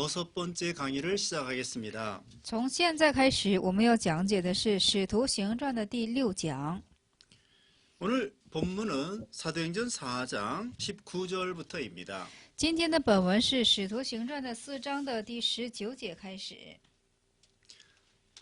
6번째 강의를 시작하겠습니다. 从现在开始，我们要讲解的是《使徒行传》的第6讲。 오늘 본문은 사도행전 4장 19절부터입니다. 今天的本文是《使徒行传》的4章的第19节开始。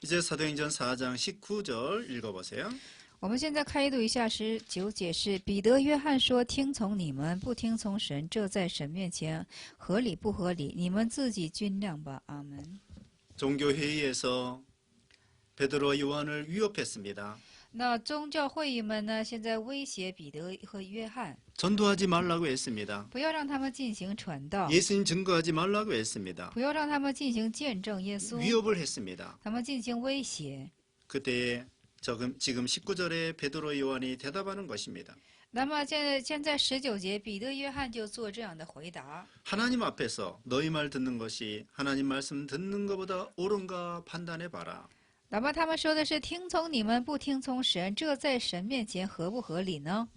이제 사도행전 4장 19절 읽어보세요. 我们现在开读一下19节是彼得、约翰说：“听从你们，不听从神，这在神面前合理不合理？你们自己均量吧。”阿门。 종교회의에서 베드로와 요한을 위협했습니다. 那宗教会议们呢，现在威胁彼得和约翰， 전도하지 말라고 했습니다. 不要让他们进行传道， 예수님 증거하지 말라고 했습니다. 不要让他们进行见证耶稣， 위협을 했습니다. 他们进行威胁。 그때에 지금 19절에 베드로 요한이 대답하는 것입니다. 那么现在19节，彼得、约翰就做这样的回答： 하나님 앞에서 너희 말 듣는 것이 하나님 말씀 듣는 것보다 옳은가 판단해봐라. 那么他们说的是听从你们，不听从神，这在神面前合不合理呢？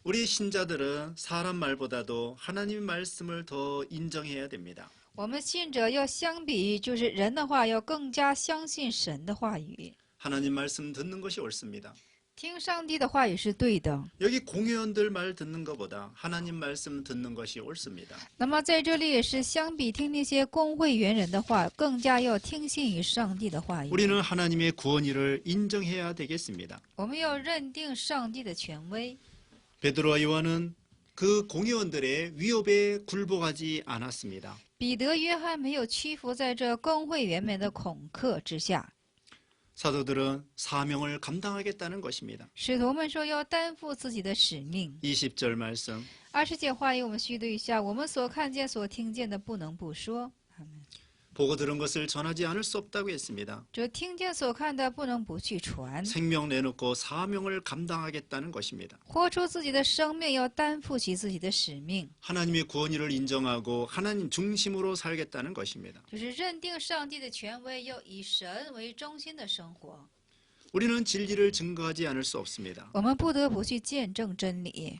우리 신자들은 사람 말보다도 하나님 말씀을 더 인정해야 됩니다. 我们信者要相比就是人的话，要更加相信神的话语， 하나님 말씀 듣는 것이 옳습니다. 听上帝的话语是对的。 여기 공회원들 말 듣는 것보다 하나님 말씀 듣는 것이 옳습니다. 那么在这里也是相比听那些公会员人的话，更加要听信于上帝的话语。 우리는 하나님의 구원의를 인정해야 되겠습니다. 我们要认定上帝的权威。 베드로와 요한은 그 공회원들의 위협에 굴복하지 않았습니다. 彼得、约翰没有屈服在这公会员们的恐吓之下。 사도들은 사명을 감당하겠다는 것입니다. 使徒们说要担负自己的使命。 20절 말씀. 20节话语我们续读一下：我们所看见、所听见的，不能不说。阿门。 보고 들은 것을 전하지 않을 수 없다고 했습니다. 这听见所看的，不能不去传。 생명 내놓고 사명을 감당하겠다는 것입니다. 活出自己的生命，要担负起自己的使命， 하나님의 구원의를 인정하고 하나님 중심으로 살겠다는 것입니다. 就是认定上帝的权威，要以神为中心的生活。 우리는 진리를 증거하지 않을 수 없습니다. 我们不得不去见证真理。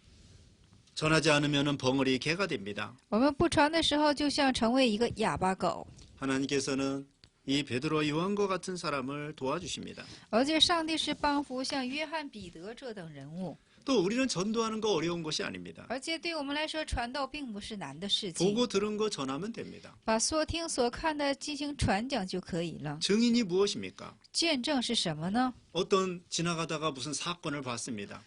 전하지 않으면 벙어리 개가 됩니다. 我们不传的时候，就像成为一个哑巴狗。 하나님께서는 이 베드로 요한과 같은 사람을 도와주십니다. 而且上帝是帮扶像约翰、彼得这等人物。 또 우리는 전도하는 거 어려운 것이 아닙니다. 而且对我们来说，传道并不是难的事情， 보고 들은 거 전하면 됩니다. 把所听所看的进行传讲就可以了。 증인이 무엇입니까? 见证是什么呢？ 어떤 지나가다가 무슨 사건을 봤습니다.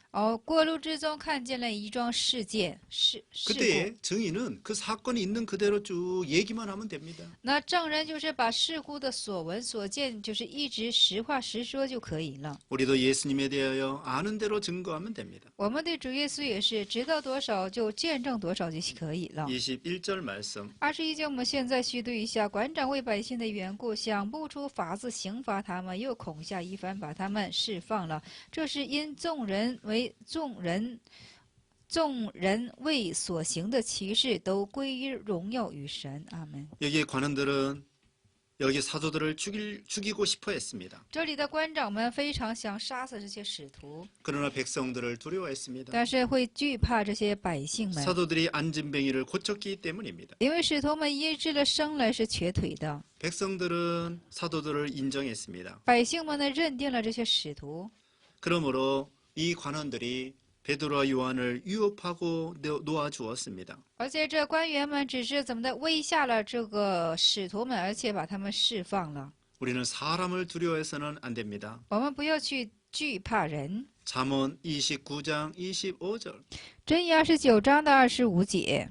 过路之中看见了一桩事件，事 그때 故。 증인은 그 사건이 있는 그대로 쭉 얘기만 하면 됩니다. 那证人就是把事故的所闻所见，就是一直实话实说就可以了。 우리도 예수님에 대하여 아는 대로 증거하면 됩니다. 我们对主耶稣也是知道多少就见证多少就可以了。 21절 말씀. 21节我们现在续读一下：馆长为百姓的缘故，想不出法子刑罚他们，又恐吓一番，把他们释放了。这是因众人为所行的奇事，都归于荣耀与神。阿门。 여기에 관원들은 여기 사도들을 죽이고 싶어 했습니다. 这里的官长们非常想杀死这些使徒， 그러나 백성들을 두려워했습니다. 但是会惧怕这些百姓们， 사도들이 안진뱅이를 고쳤기 때문입니다. 因为使徒们医治了生来是瘸腿的。 백성들은 사도들을 인정했습니다. 百姓们呢认定了这些使徒， 그러므로 이 관원들이 베드로와 요한을 유업하고 놓아주었습니다. 而且这官员们只是怎么的威吓了这个使徒们，而且把他们释放了。 우리는 사람을 두려워해서는 안 됩니다. 我们不要去惧怕人。 잠언 29장 25절. 箴言29章的25节，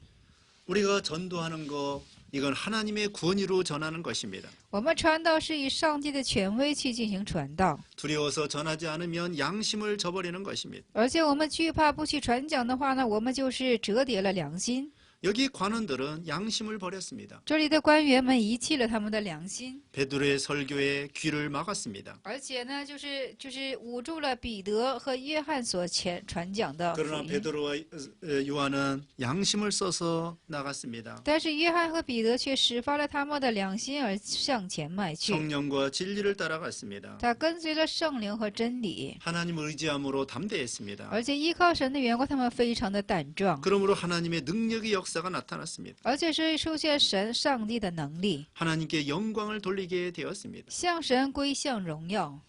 우리가 전도하는 거 이건 하나님의 구원의로 전하는 것입니다. 我们传道是以上帝的权威去进行传道， 두려워서 전하지 않으면 양심을 저버리는 것입니다. 而且我们惧怕不去传讲的话呢，我们就是折叠了良心。 여기 관원들은 양심을 버렸습니다. 这里的官员们遗弃了他们的良心， 베드로의 설교에 귀를 막았습니다. 而且呢，就是捂住了彼得和约翰所传讲的福 그러나 音。 베드로와 요한은 양심을 써서 나갔습니다. 但是约翰和彼得却使发了他们的良心而向前迈去， 성령과 진리를 따라갔습니다. 他跟随了圣灵和真理， 하나님을 의지함으로 담대했습니다. 而且依靠神的缘故，他们非常的胆壮， 그러므로 하나님의 능력이 역사가 나타났습니다. 而且是出现上帝的能力， 하나님께 영광을 돌리게 되었습니다. 向神归向荣耀。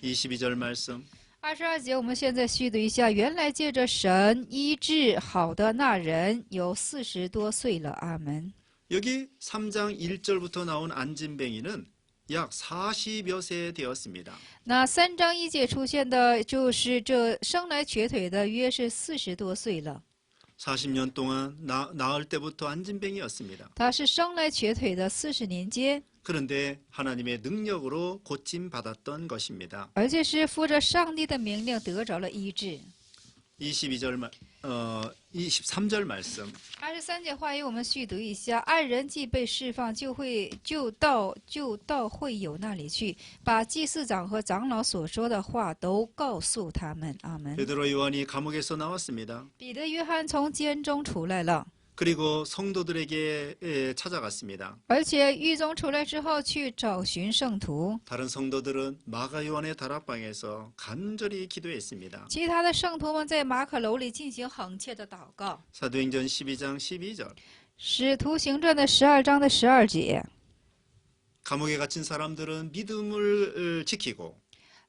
22절 말씀. 22节，我们现在细读一下。原来借着神医治好的那人有40多岁了。阿门。 여기 3장 1절부터 나온 안진뱅이는 약 40여 세 되었습니다. 那3章1节出现的就是这生来瘸腿的，约是40多岁了。 40년 동안 나을 때부터 안진뱅이였습니다. 他是生来瘸腿的40年间， 그런데 하나님의 능력으로 고침받았던 것입니다. 而且是附着上帝的命令得着了医治。 23절 말씀. 23节话语我们细读一下：爱人既被释放，就到会友那里去，把祭司长和长老所说的话都告诉他们。阿门。 베드로 요한이 감옥에서 나왔습니다. 彼得、约翰从监中出来了， 그리고 성도들에게 찾아갔습니다. 而且狱中出来之后去找寻圣徒。 다른 성도들은 마가 요한의 다락방에서 간절히 기도했습니다. 其他的圣徒们在马可楼里进行恳切的祷告。 사도행전 12장 12절. 使徒行传的12章的12节。 감옥에 갇힌 사람들은 믿음을 지키고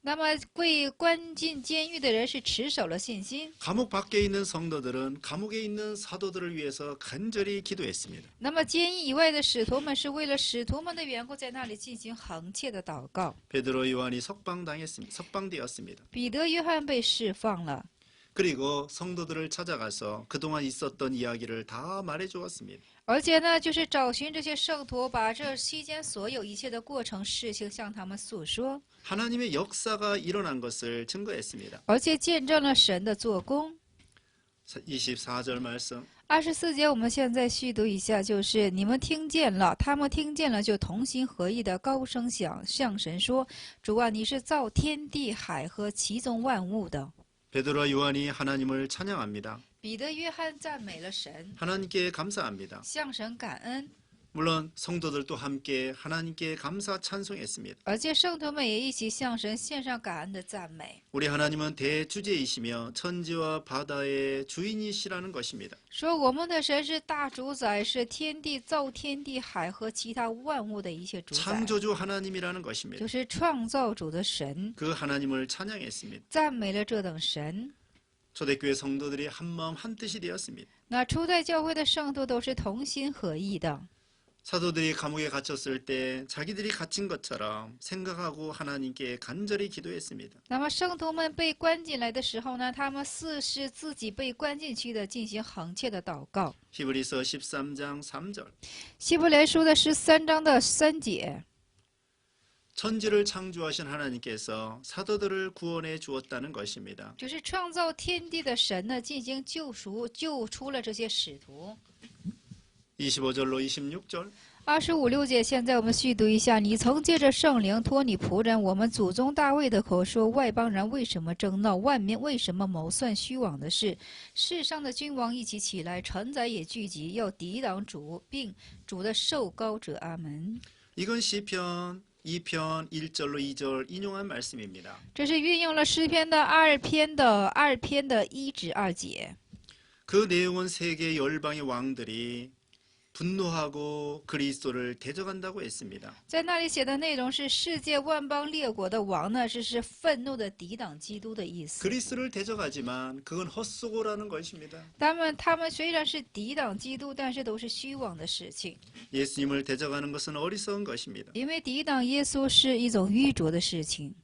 那么被关进监狱的人是持守了信心。 감옥 밖에 있는 성도들은 감옥에 있는 사도들을 위해서 간절히 기도했습니다. 那么监狱以外的使徒们是为了使徒们的缘故，在那里进行恳切的祷告。 베드로 요한이 석방되었습니다. 彼得、约翰被释放了， 그리고 성도들을 찾아가서 그동안 있었던 이야기를 다 말해주었습니다. 而且呢，就是找寻这些圣徒，把这期间所有一切的过程事情向他们诉说， 하나님의 역사가 일어난 것을 증거했습니다. 而且见证了神的做工。 24절 말씀. 24节，我们现在细读一下，就是你们听见了，他们听见了，就同心合意的高声向神说：“主啊，你是造天地海和其中万物的。” 베드로와 요한이 하나님을 찬양합니다. 彼得、约翰赞美了神， 하나님께 감사합니다. 向神感恩， 물론 성도들도 함께 하나님께 감사 찬송했습니다. 而且圣徒们也一起向神献上感恩的赞美， 우리 하나님은 대주제이시며 천지와 바다의 주인이시라는 것입니다. 说我们的神是大主宰，是天地造天地海和其他万物的一切主宰， 창조주 하나님이라는 것입니다. 就是创造主的神， 그 하나님을 찬양했습니다. 赞美了这等神。 초대교회 성도들이 한마음 한뜻이 되었습니다. 那初代教会的圣徒都是同心合意的。 사도들이 감옥에 갇혔을 때 자기들이 갇힌 것처럼 생각하고 하나님께 간절히 기도했습니다. 那么圣徒们被关进来的时候呢，他们似是自己被关进去的，进行恳切的祷告。 히브리서 13장 3절. 希伯来书的13章的3节， 천지를 창조하신 하나님께서 사도들을 구원해 주었다는 것입니다. 就是创造天地的神呢，进行救赎，救出了这些使徒。 25절로 26절. 25、6节，现在我们细读一下。你曾借着圣灵托你仆人我们祖宗大卫的口说：外邦人为什么争闹？万民为什么谋算虚妄的事？世上的君王一起起来，臣宰也聚集，要抵挡主，并主的受膏者。阿门。 이건 시편 2편 1절로 2절 인용한 말씀입니다. 这是运用了诗篇的2篇的1至2节。 그 내용은 세계 열방의 왕들이 분노하고 그리스도를 대적한다고 했습니다. 在那里写的内容是世界万邦列国的王呢，这是愤怒的抵挡基督的意思。 그리스도를 대적하지만 그건 헛수고라는 것입니다. 他们虽然是抵挡基督，但是都是虚妄的事情。 예수님을 대적하는 것은 어리석은 것입니다. 因为抵挡耶稣是一种愚拙的事情。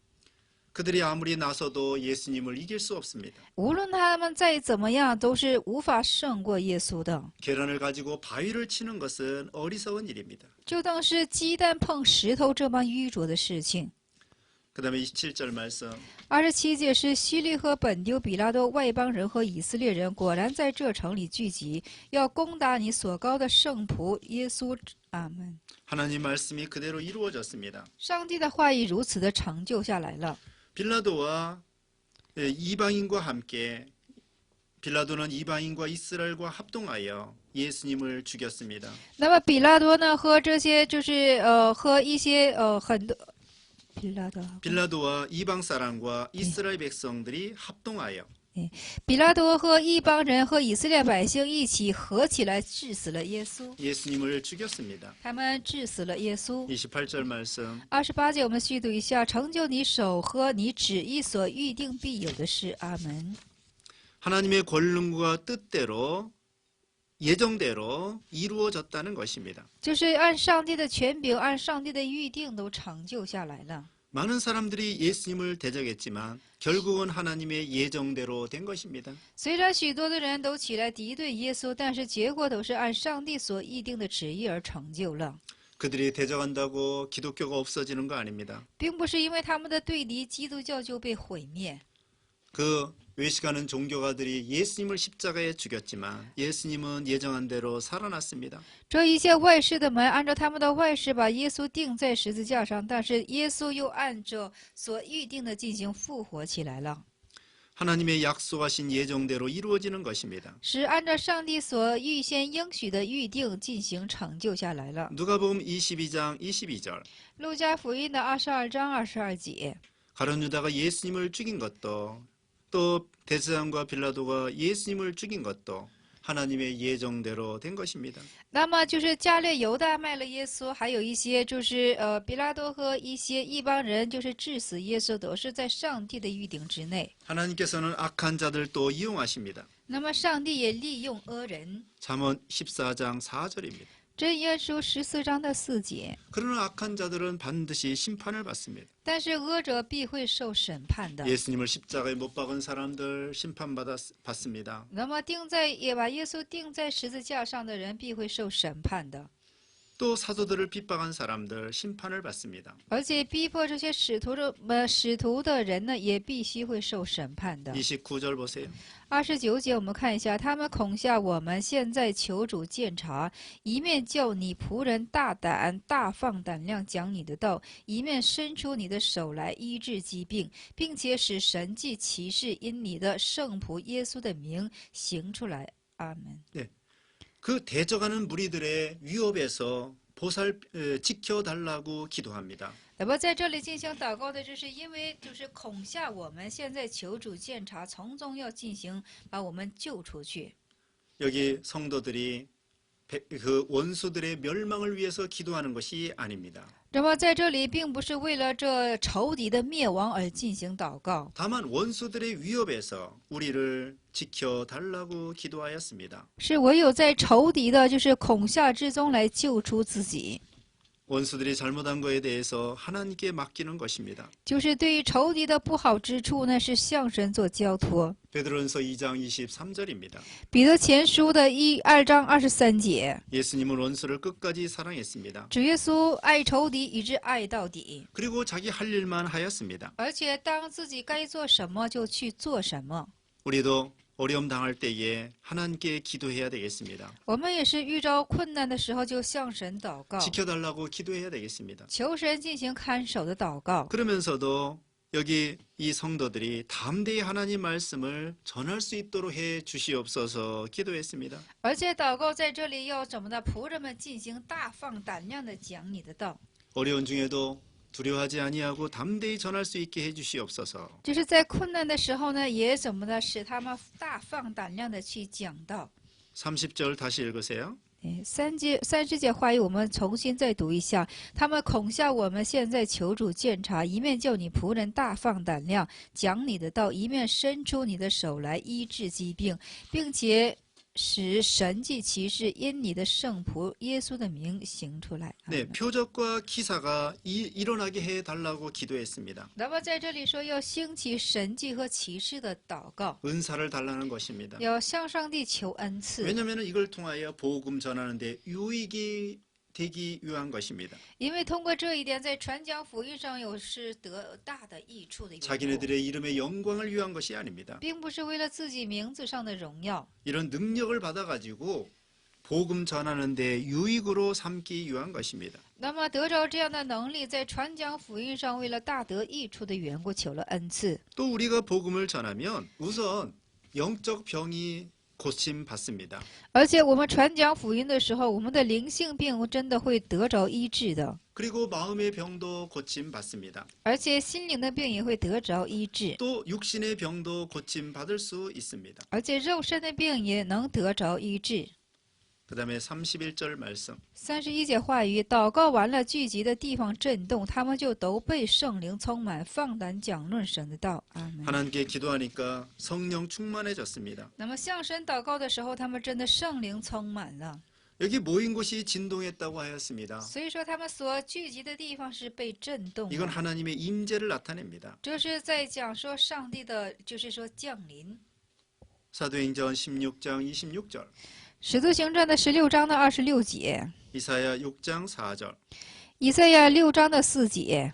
그들이 아무리 나서도 예수님을 이길 수 없습니다. 无论他们再怎么样，都是无法胜过耶稣的。 계란을 가지고 바위를 치는 것은 어리석은 일입니다. 就当是鸡蛋碰石头这般愚拙的事情。 그 다음에 27절 말씀. 27节是希律和本丢、比拉多、外邦人和以色列人果然在这城里聚集，要攻打你所膏的圣仆耶稣。阿门。 하나님 말씀이 그대로 이루어졌습니다. 上帝的话语如此的成就下来了。 빌라도와 이방인과 함께 빌라도는 이방인과 이스라엘과 합동하여 예수님을 죽였습니다. 那么比拉多呢，和这些就是和一些很多빌라도와 이방 사람과 이스라엘 백성들이 합동하여 比拉多和一帮人和以色列百姓一起合起来治死了耶稣， 예수님을 죽였습니다. 他们治死了耶稣。 28절 말씀. 28节我们续读一下：成就你手和你旨意所预定必有的事。阿门。 하나님의 권능과 뜻대로 예정대로 이루어졌다는 것입니다. 就是按上帝的权柄，按上帝的预定都成就下来了。 많은 사람들이 예수님을 대적했지만 결국은 하나님의 예정대로 된 것입니다. 虽然许多的人都起来敌对耶稣，但是结果都是按上帝所预定的旨意而成就了， 그들이 대적한다고 기독교가 없어지는 거 아닙니다. 并不是因为他们的对敌，基督教就被毁灭。 그 외식하는 종교가들이 예수님을 십자가에 죽였지만 예수님은 예정한 대로 살아났습니다. 这一切外事的门按照他们的外事把耶稣钉在十字架上，但是耶稣又按照所预定的进行复活起来了， 하나님의 약속하신 예정대로 이루어지는 것입니다. 是按照上帝所预先应许的预定进行成就下来了。 누가복음 22장 22절. 路加福音的22章22节。 가룟 유다가 예수님을 죽인 것도 또 대제사장과 빌라도가 예수님을 죽인 것도 하나님의 예정대로 된 것입니다. 那么就是加略犹大卖了耶稣，还有一些就是比拉多和一些异邦人就是致死耶稣，都是在上帝的预定之内。 하나님께서는 악한 자들도 이용하십니다. 那么上帝也利用恶人。 잠언 14장 4절입니다. 箴言书14章的4节。 그러나 악한 자들은 반드시 심판을 받습니다. 但是恶者必会受审判的。 예수님을 십자가에 못 박은 사람들 심판받습니다. 那么也把耶稣钉在十字架上的人必会受审判的。 또 사도들을 핍박한 사람들 심판을 받습니다. 而且逼迫这些使徒的人呢，也必须会受审判的。 29절 보세요. 29节我们看一下，他们恐吓我们，现在求主鉴察，一面叫你仆人大胆大放胆量讲你的道，一面伸出你的手来医治疾病，并且使神迹奇事因你的圣仆耶稣的名行出来。阿门。 그 대적하는 무리들의 위협에서 지켜달라고 기도합니다. 那么在这里进行祷告的，这是因为就是恐吓我们，现在求主鉴察，从中要进行把我们救出去。 여기 성도들이 그 원수들의 멸망을 위해서 기도하는 것이 아닙니다. 那么在这里并不是为了这仇敌的灭亡而进行祷告， 다만 원수들의 위협에서 우리를 지켜달라고 기도하였습니다. 是唯有在仇敌的就是恐吓之中来救出自己， 원수들이 잘못한 것에 대해서 하나님께 맡기는 것입니다. 就是对于仇敌的不好之处呢，是向神做交托。 베드로전서 2장 23절입니다. 彼得前书的2章23节， 예수님은 원수를 끝까지 사랑했습니다. 主耶稣爱仇敌以致爱到底， 그리고 자기 할 일만 하였습니다. 而且当自己该做什么就去做什么。 우리도 어려움 당할 때에 하나님께 기도해야 되겠습니다. 我们也是遇着困难的时候就向神祷告， 지켜달라고 기도해야 되겠습니다. 求神进行看守的祷告。 그러면서도 여기 이 성도들이 담대히 하나님 말씀을 전할 수 있도록 해 주시옵소서 기도했습니다. 而且祷告在这里要怎么的？仆人们进行大放胆量的讲你的道， 어려운 중에도 두려워하지 아니하고 담대히 전할 수 있게 해 주시옵소서. 就是在困难的时候呢，也怎么的使他们大放胆量的去讲道。 30절 다시 읽으세요. 30节话语我们重新再读一下。他们恐吓我们，现在求主鉴察，一面叫你仆人大放胆量讲你的道，一面伸出你的手来医治疾病，并且使神迹奇事因你的圣仆耶稣的名行出来。 네, 표적과 기사가 일어나게 해 달라고 기도했습니다. 那么在这里说要兴起神迹和奇事的祷告， 은사를 달라는 것입니다. 要向上帝求恩赐， 왜냐하면 이걸 통하여 복음 전하는데 유익이 되기 위한 것입니다. 因为通过这一点，在传讲福音上有是得大的益处的缘故， 자기네들의 이름의 영광을 위한 것이 아닙니다. 并不是为了自己名字上的荣耀。 이런 능력을 받아가지고 복음 전하는데 유익으로 삼기 위한 것입니다. 那么得着这样的能力，在传讲福音上为了大得益处的缘故，求了恩赐。 또 우리가 복음을 전하면 우선 영적 병이 고침 받습니다. 而且我们传讲福音的时候，我们的灵性病真的会得着医治的。 그리고 마음의 병도 고침 받습니다. 而且心灵的病也会得着医治， 또 육신의 병도 고침 받을 수 있습니다. 而且肉身的病也能得着医治。 그 다음에 31절 말씀. 31节话语，祷告完了，聚集的地方震动，他们就都被圣灵充满，放胆讲论神的道。阿门。 하나님께 기도하니까 성령 충만해졌습니다. 那么向神祷告的时候，他们真的圣灵充满了。 여기 모인 곳이 진동했다고 하였습니다. 所以说，他们所聚集的地方是被震动 이건 的。 하나님의 임재를 나타냅니다. 这是在讲说上帝的，就是说降临。 사도행전 16장 26절, 使徒行传的16章的26节， 이사야 6장 4절. 以赛亚6章的4节，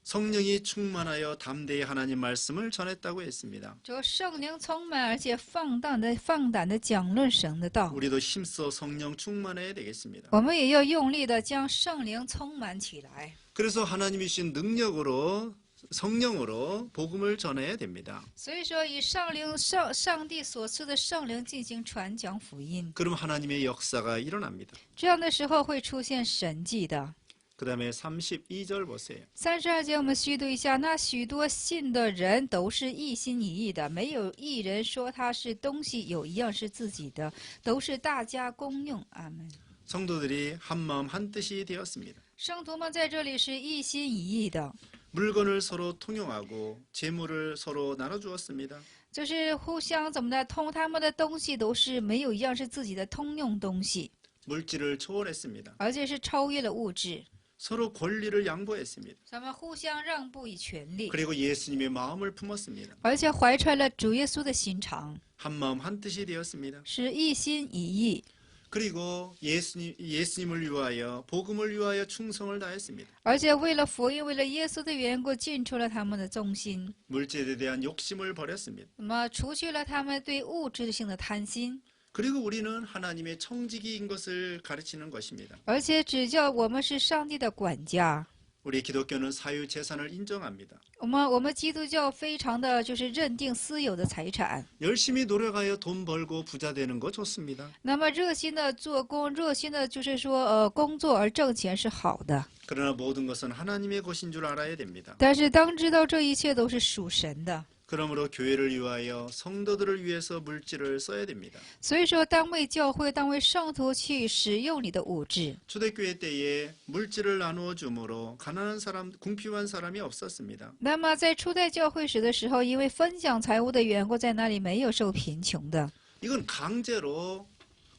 성령이 충만하여 담대히 하나님 말씀을 전했다고 했습니다. 就圣灵充满，而且放胆的讲论神的道。 우리도 힘써 성령 충만해야 되겠습니다. 我们也要用力的将圣灵充满起来。 그래서 하나님이 주신 능력으로 성령으로 복음을 전해야 됩니다. 所以说，以上帝所赐的圣灵进行传讲福音， 그럼 하나님의 역사가 일어납니다. 这样的时候会出现神迹的。 그 다음에 32절 보세요. 32节我们虚读一下，那许多信的人都是一心一意的，没有一人说他是东西有一样是自己的，都是大家公用。阿门。 성도들이 한마음 한뜻이 되었습니다. 圣徒们在这里是一心一意的， 물건을 서로 통용하고 재물을 서로 나눠주었습니다. 就是互相怎么的通，他们的东西都是没有一样是自己的通用东西， 물질을 초월했습니다. 而且是超越了物质。 서로 권리를 양보했습니다. 咱们互相让步以权利， 그리고 예수님의 마음을 품었습니다. 而且怀揣了主耶稣的心肠， 한마음 한뜻이 되었습니다. 是一心一意， 그리고 예수님을 위하여 복음을 위하여 충성을 다했습니다. 而且为了福音，为了耶稣的缘故，尽出了他们的忠心。 물질에 대한 욕심을 버렸습니다. 那么，除去了他们对物质性的贪心， 그리고 우리는 하나님의 청지기인 것을 가르치는 것입니다. 而且指教我们是上帝的管家。 우리 기독교는 사유 재산을 인정합니다. 我们基督教非常的就是认定私有的财产， 열심히 노력하여 돈 벌고 부자 되는 거 좋습니다. 那么热心的做工，热心的就是说工作而挣钱是好的。 그러나 모든 것은 하나님의 것인 줄 알아야 됩니다. 但是当知道这一切都是属神的， 그러므로 교회를 위하여 성도들을 위해서 물질을 써야 됩니다. 所以说当为教会、当为圣徒去使用你的物质。 초대교회 때에 물질을 나누어 주므로 가난한 사람, 궁핍한 사람이 없었습니다. 那么在初代教会时的时候，因为分享财物的缘故，在那里没有受贫穷的。 이건 강제로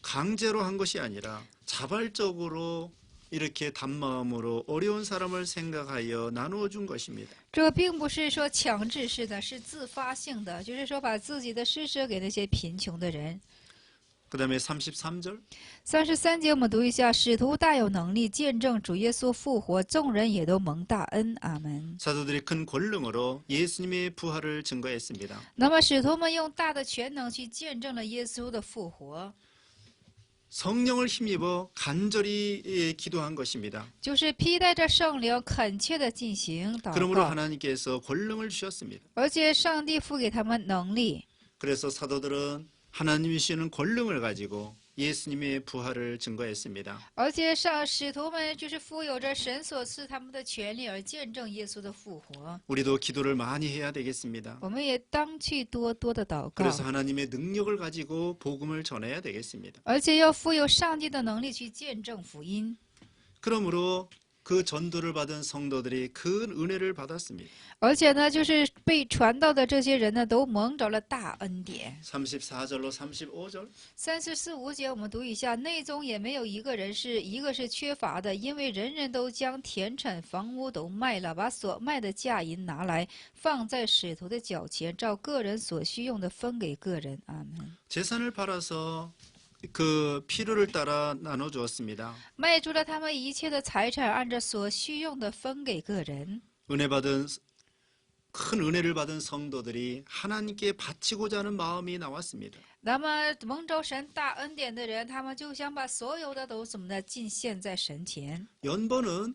한 것이 아니라 자발적으로 이렇게 단마음으로 어려운 사람을 생각하여 나누어 준 것입니다. 这并不是说强制式的，是自发性的，就是说把自己的施舍给那些贫穷的人。 그 다음에 33절 33节我们读一下：使徒大有能力见证主耶稣复活，众人也都蒙大恩。阿门。 사도들이 큰 권능으로 예수님의 부활을 증거했습니다. 那么使徒们用大的全能去见证了耶稣的复活， 성령을 힘입어 간절히 기도한 것입니다. 就是披戴着圣灵，恳切的进行祷 그러므로 告， 하나님께서 권능을 주셨습니다. 而且上帝赋给他们能力。 그래서 사도들은 하나님이 주시는 권능을 가지고 예수님의 부활을 증거했습니다. 而且使徒们就是富有着神所赐他们的权利，而见证耶稣的复活。 우리도 기도를 많이 해야 되겠습니다. 我们也当去多多的祷告， 그래서 하나님의 능력을 가지고 복음을 전해야 되겠습니다. 而且要富有上帝的能力去见证福音。 그러므로 그 전도를 받은 성도들이 큰 은혜를 받았습니다. 而且呢，就是被传道的这些人呢，都蒙着了大恩典。 34절로 35절 34、5节我们读一下：内中也没有一个是缺乏的，因为人人都将田产房屋都卖了，把所卖的价银拿来，放在使徒的脚前，照个人所需用的分给个人。阿门。 재산을 팔아서 그 필요를 따라 나눠 주었습니다. 卖出了他们一切的财产，按照所需用的分给个人。 큰 은혜를 받은 성도들이 하나님께 바치고자 하는 마음이 나왔습니다. 那么蒙着神大恩典的人，他们就想把所有的都怎么的尽献在神前。 연번은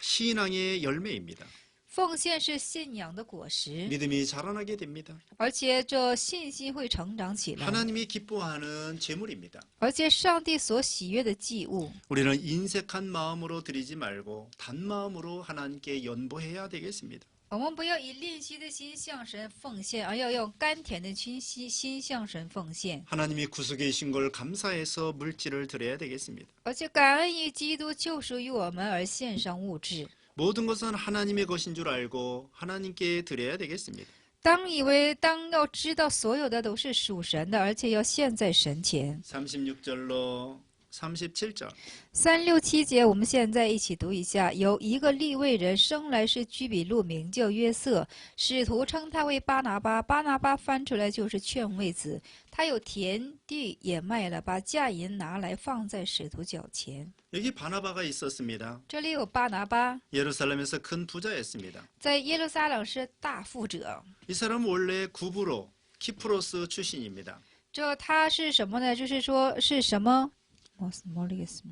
신앙의 열매입니다. 奉献是信仰的果实， 믿음이 자라나게 됩니다. 而且这信心会成长起来， 하나님이 기뻐하는 제물입니다. 而且上帝所喜悦的祭物。 우리는 인색한 마음으로 드리지 말고 단 마음으로 하나님께 연보해야 되겠습니다. 我们不要以吝惜的心向神奉献，而要用甘甜的心向神奉献， 하나님이 구속이신 걸 감사해서 물질을 드려야 되겠습니다. 而且感恩于基督救赎于我们而献上物质。 모든 것은 하나님의 것인 줄 알고 하나님께 드려야 되겠습니다. 当要知道所有的都是属神的，而且要献在神前。 36절로 37절. 367节，我们现在一起读一下。有一个利未人生来是居比路，名叫约瑟，使徒称他为巴拿巴。巴拿巴翻出来就是劝慰子。他有田地也卖了，把价银拿来放在使徒脚前。 여기 바나바가 있었습니다. 这里有巴拿巴， 예루살렘에서 큰 부자였습니다. 在耶路撒冷是大富者。 이 사람은 원래 구브로 키프로스 출신입니다. 这他是什么呢？就是说是什么？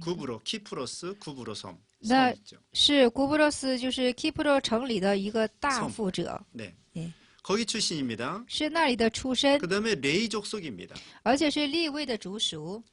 구브로 키프로스 구브로 섬. 나- 섬 있죠. 是古布罗斯，就是 Kipro 城里的一个大富者， 네. 예. 거기 출신입니다. 是那里的出身， 그다음에 레이 족속입니다. 而且是利未的族属。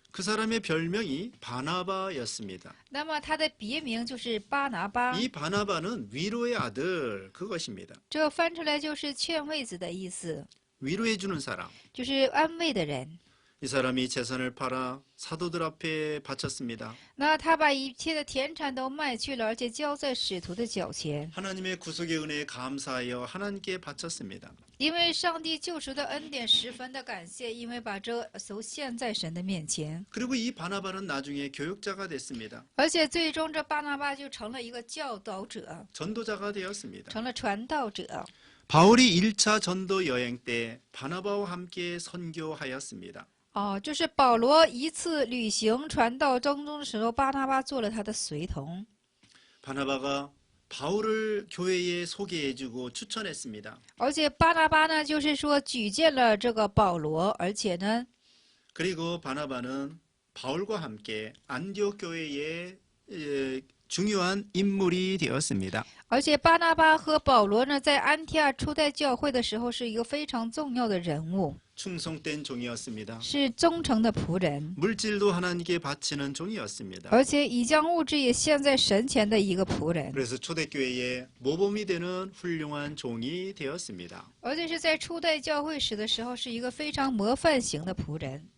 그 사람의 별명이 바나바였습니다. 那么他的别名就是巴拿巴， 이 바나바는 위로의 아들 그것입니다. 这翻出来就是劝慰子的意思， 위로해 주는 사람. 就是安慰的人。 이 사람이 재산을 팔아 사도들 앞에 바쳤습니다. 那他把一切的田产都卖去了，而且交在使徒的脚前， 하나님의 구속의 은혜에 감사하여 하나님께 바쳤습니다. 因为上帝救赎的恩典十分的感谢，因为把这都献在神的面前。 그리고 이 바나바는 나중에 교육자가 됐습니다. 而且最终这巴拿巴就成了一个教导者， 전도자가 되었습니다. 成了传道者。 바울이 1차 전도 여행 때 바나바와 함께 선교하였습니다. 哦，就是保罗一次旅行传道当中的时候，巴拿巴做了他的随同。 바나바가 바울을 교회에 소개해주고 추천했습니다. 而且巴拿巴呢，就是说举荐了这个保罗，而且呢， 그리고 바나바는 바울과 함께 안디옥 교회의 중요한 인물이 되었습니다. 而且巴拿巴和保罗呢，在安提阿初代教会的时候，是一个非常重要的人物， 충성된 종이었습니다. 是忠诚的仆人， 물질도 하나님께 바치는 종이었습니다. 而且已将物质也献在神前的一个仆人， 그래서 초대교회의 모범이 되는 훌륭한 종이 되었습니다. 而且是在初代教会史的时候，是一个非常模范型的仆人。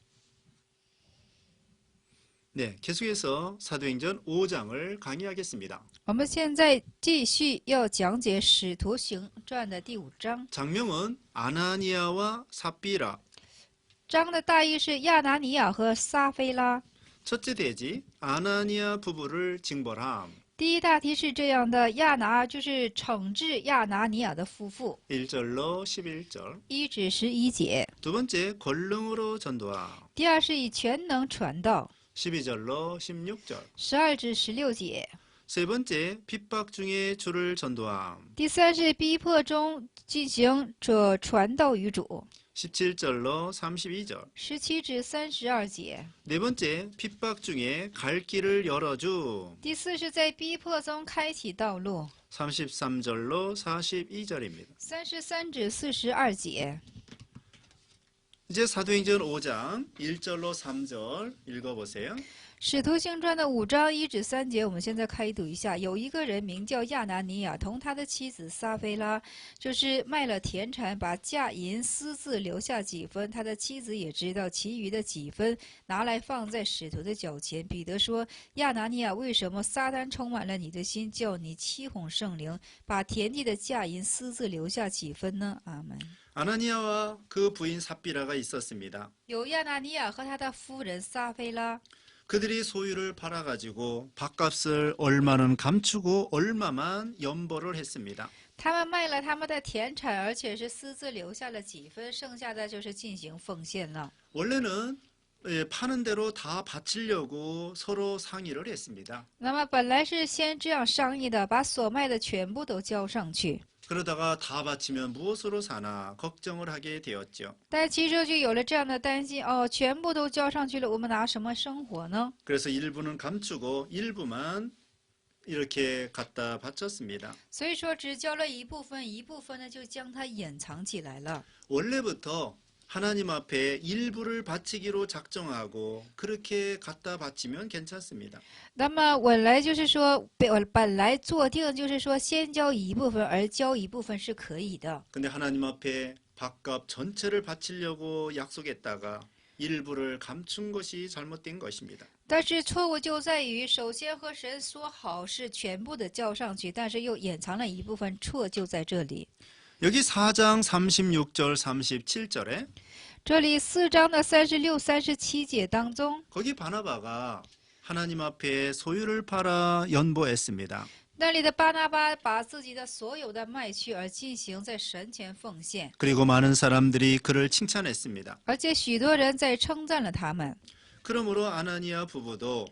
네, 계속해서 사도행전 5장을 강의하겠습니다. 我们现在继续要讲解《使徒行传》的第5章。 장명은 아나니아와 삽비라. 章的大意是亚拿尼亚和撒菲拉。 첫째 대지 아나니아 부부를 징벌함. 第一大题是这样的：亚拿就是惩治亚拿尼亚的夫妇， 1절로 11절. 1至11节； 두 번째 권능으로 전도함. 第二是以全能传道， 12절로 16절. 12至16节； 세 번째 핍박 중에 주를 전도함. 第三是逼迫中进行这传道于主， 17절로 32절. 17至32节； 네 번째 핍박 중에 갈 길을 열어줌. 第四是在逼迫中开启道路， 33절로 42절입니다. 33至42节。 이제 사도행전 5장 1절로 3절 읽어보세요. 使徒行传的5章1至3节，我们现在开读一下。有一个人名叫亚拿尼亚，同他的妻子撒菲拉，就是卖了田产，把价银私自留下几分。他的妻子也知道，其余的几分拿来放在使徒的脚前。彼得说：“亚拿尼亚，为什么撒旦充满了你的心，叫你欺哄圣灵，把田地的价银私自留下几分呢？”阿门。 아나니아와 그 부인 삽비라가 있었습니다. 有亚拿尼亚和他的夫人撒菲拉。 그들이 소유를 팔아가지고 밥값을 얼마는 감추고 얼마만 연보를 했습니다. 他们卖了他们的田产，而且是私自留下了几分，剩下的就是进行奉献了。 원래는 파는 대로 다 바치려고 서로 상의를 했습니다. 那么本来是先这样商议的，把所卖的全部都交上去。 그러다가 다 바치면 무엇으로 사나 걱정을 하게 되었죠. 但其实就有了这样的担心，哦，全部都交上去了，我们拿什么生活呢？ 그래서 일부는 감추고 일부만 이렇게 갖다 바쳤습니다. 所以说只交了一部分，一部分呢就将它掩藏起来了。 원래부터 하나님 앞에 일부를 바치기로 작정하고 그렇게 갖다 바치면 괜찮습니다. 那么本来就是说，本来做定就是说，先交一部分，而交一部分是可以的。 근데 하나님 앞에 밥값 전체를 바치려고 약속했다가 일부를 감춘 것이 잘못된 것입니다. 但是错误就在于，首先和神说好是全部的交上去，但是又掩藏了一部分，错就在这里。 여기 4장 36절 37절에 这里4章的36、37节当中， 거기 바나바가 하나님 앞에 소유를 팔아 연보했습니다. 那里的巴拿巴把自己的所有的卖去，而进行在神前奉献， 그리고 많은 사람들이 그를 칭찬했습니다. 而且许多人在称赞了他们。 그러므로 아나니아 부부도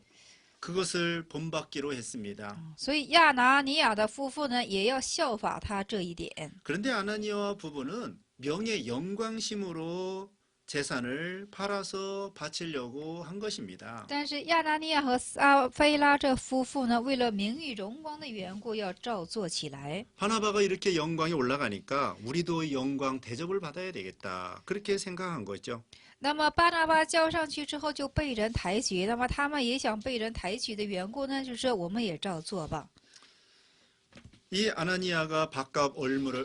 그것을 본받기로 했습니다. 所以亚拿尼亚的夫妇呢，也要效法他这一点。 그런데 아나니아와 부부는 명예 영광심으로 재산을 팔아서 바치려고 한 것입니다. 但是亚拿尼亚和撒菲拉这夫妇呢，为了名誉荣光的缘故，要照做起来。 바나바가 이렇게 영광이 올라가니까 우리도 영광 대접을 받아야 되겠다. 그렇게 생각한 거죠. 那么巴拿巴交上去之后就被人抬举，那么他们也想被人抬举的缘故呢，就是我们也照做吧。 이 아나니아가 밥값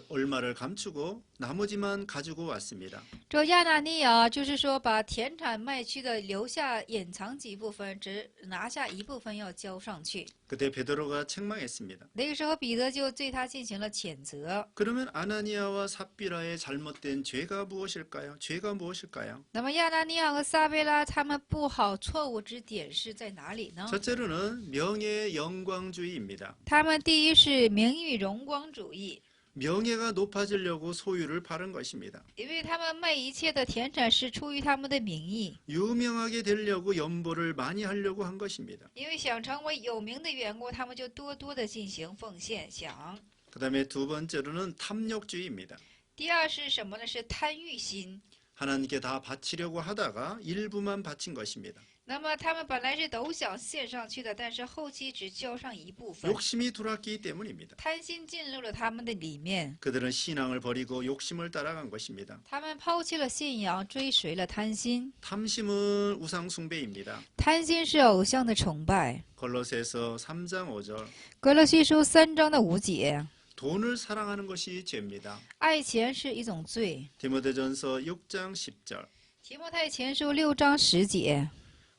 얼마를 감추고 나머지만 가지고 왔습니다. 这亚拿尼亚就是说把田产卖去的留下掩藏几部分，只拿下一部分要交上去。 그때 베드로가 책망했습니다. 那个时候彼得就对他进行了谴责。 그러면 아나니아와 삽비라의 잘못된 죄가 무엇일까요? 죄가 무엇일까요? 那么亚拿尼亚和撒贝拉他们不好错误之点是在哪里呢？ 첫째로는 명예 영광주의입니다. 他们第一是名誉荣光主义， 명예가 높아지려고 소유를 파는 것입니다. 因为他们卖一切的田产是出于他们的名义， 유명하게 되려고 연보를 많이 하려고 한 것입니다. 因为想成为有名的缘故，他们就多多的进行奉献。想 그다음에 두 번째로는 탐욕주의입니다. 第二是什么呢？是贪欲心。 하나님께 다 바치려고 하다가 일부만 바친 것입니다. 那么他们本来是都想献上去的，但是后期只交上一部分， 욕심이 들어왔기 때문입니다. 贪心进入了他们的里面， 그들은 신앙을 버리고 욕심을 따라간 것입니다. 他们抛弃了信仰，追随了贪心。 탐심은 우상 숭배입니다. 贪心是偶像的崇拜。 골로새서 3장 5절 格罗西书3章的5节， 돈을 사랑하는 것이 죄입니다. 爱钱是一种罪。 디모데전서 6장 10절 提摩太前书6章10节。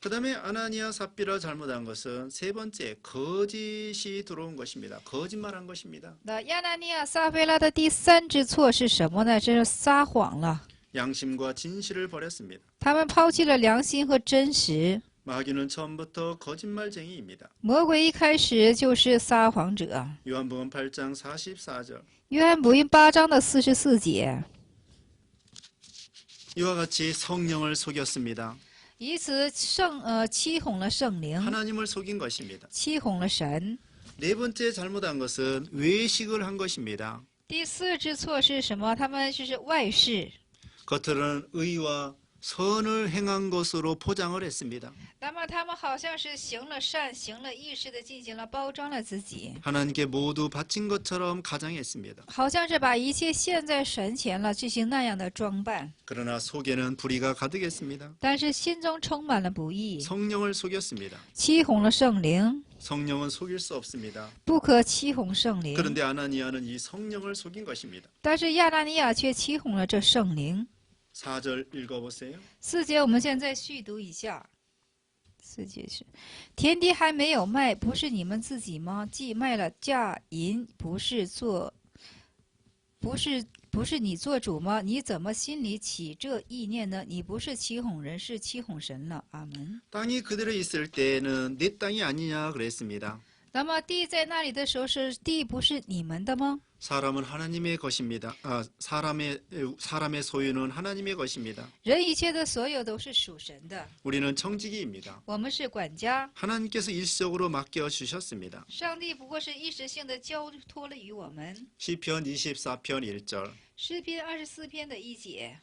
그다음에 아나니아 삽비라 잘못한 것은 세 번째 거짓이 들어온 것입니다. 거짓말한 것입니다. 那亚拿尼亚、撒菲拉的第三之错是什么呢？这是撒谎了。 양심과 진실을 버렸습니다. 他们抛弃了良心和真实。 마귀는 처음부터 거짓말쟁이입니다. 魔鬼一开始就是撒谎者。 요한복음 8장 44절 约翰福音8章的44节， 이와 같이 성령을 속였습니다. 以此欺哄了圣灵， 하나님을 속인 것입니다. 欺哄了神。 네 번째 잘못한 것은 외식을 한 것입니다. 第四之错是什么？他们就是外事。 겉으로는 의와 선을 행한 것으로 포장을 했습니다. 那么他们好像是行了善、行了义事的进行了包装了自己， 하나님께 모두 바친 것처럼 가장했습니다. 好像是把一切献在神前了，进行那样的装扮。 그러나 속에는 불의가 가득했습니다. 但是心中充满了不义， 성령을 속였습니다. 欺哄了圣灵， 성령은 속일 수 없습니다. 不可欺哄圣灵。 그런데 아나니아는 이 성령을 속인 것입니다. 但是亚拿尼亚却欺哄了这圣灵。 4절 읽어보세요. 4节我们现在续读一下。4节是：田地还没有卖，不是你们自己吗？既卖了价银，不是你做主吗？你怎么心里起这意念呢？你不是欺哄人，是欺哄神了。阿门。 땅이 그대로 있을 때는 내 땅이 아니냐 그랬습니다. 那么地在那里的时候，是地不是你们的吗？ 사람은 하나님의 것입니다. 사람의 소유는 하나님의 것입니다. 人一切的所有都是属神的， 우리는 청지기입니다. 我们是管家。 하나님께서 일시적으로 맡겨 주셨습니다. 上帝不过是一时性的交托了于我们。 시편 24편 1절. 诗篇24篇的1节。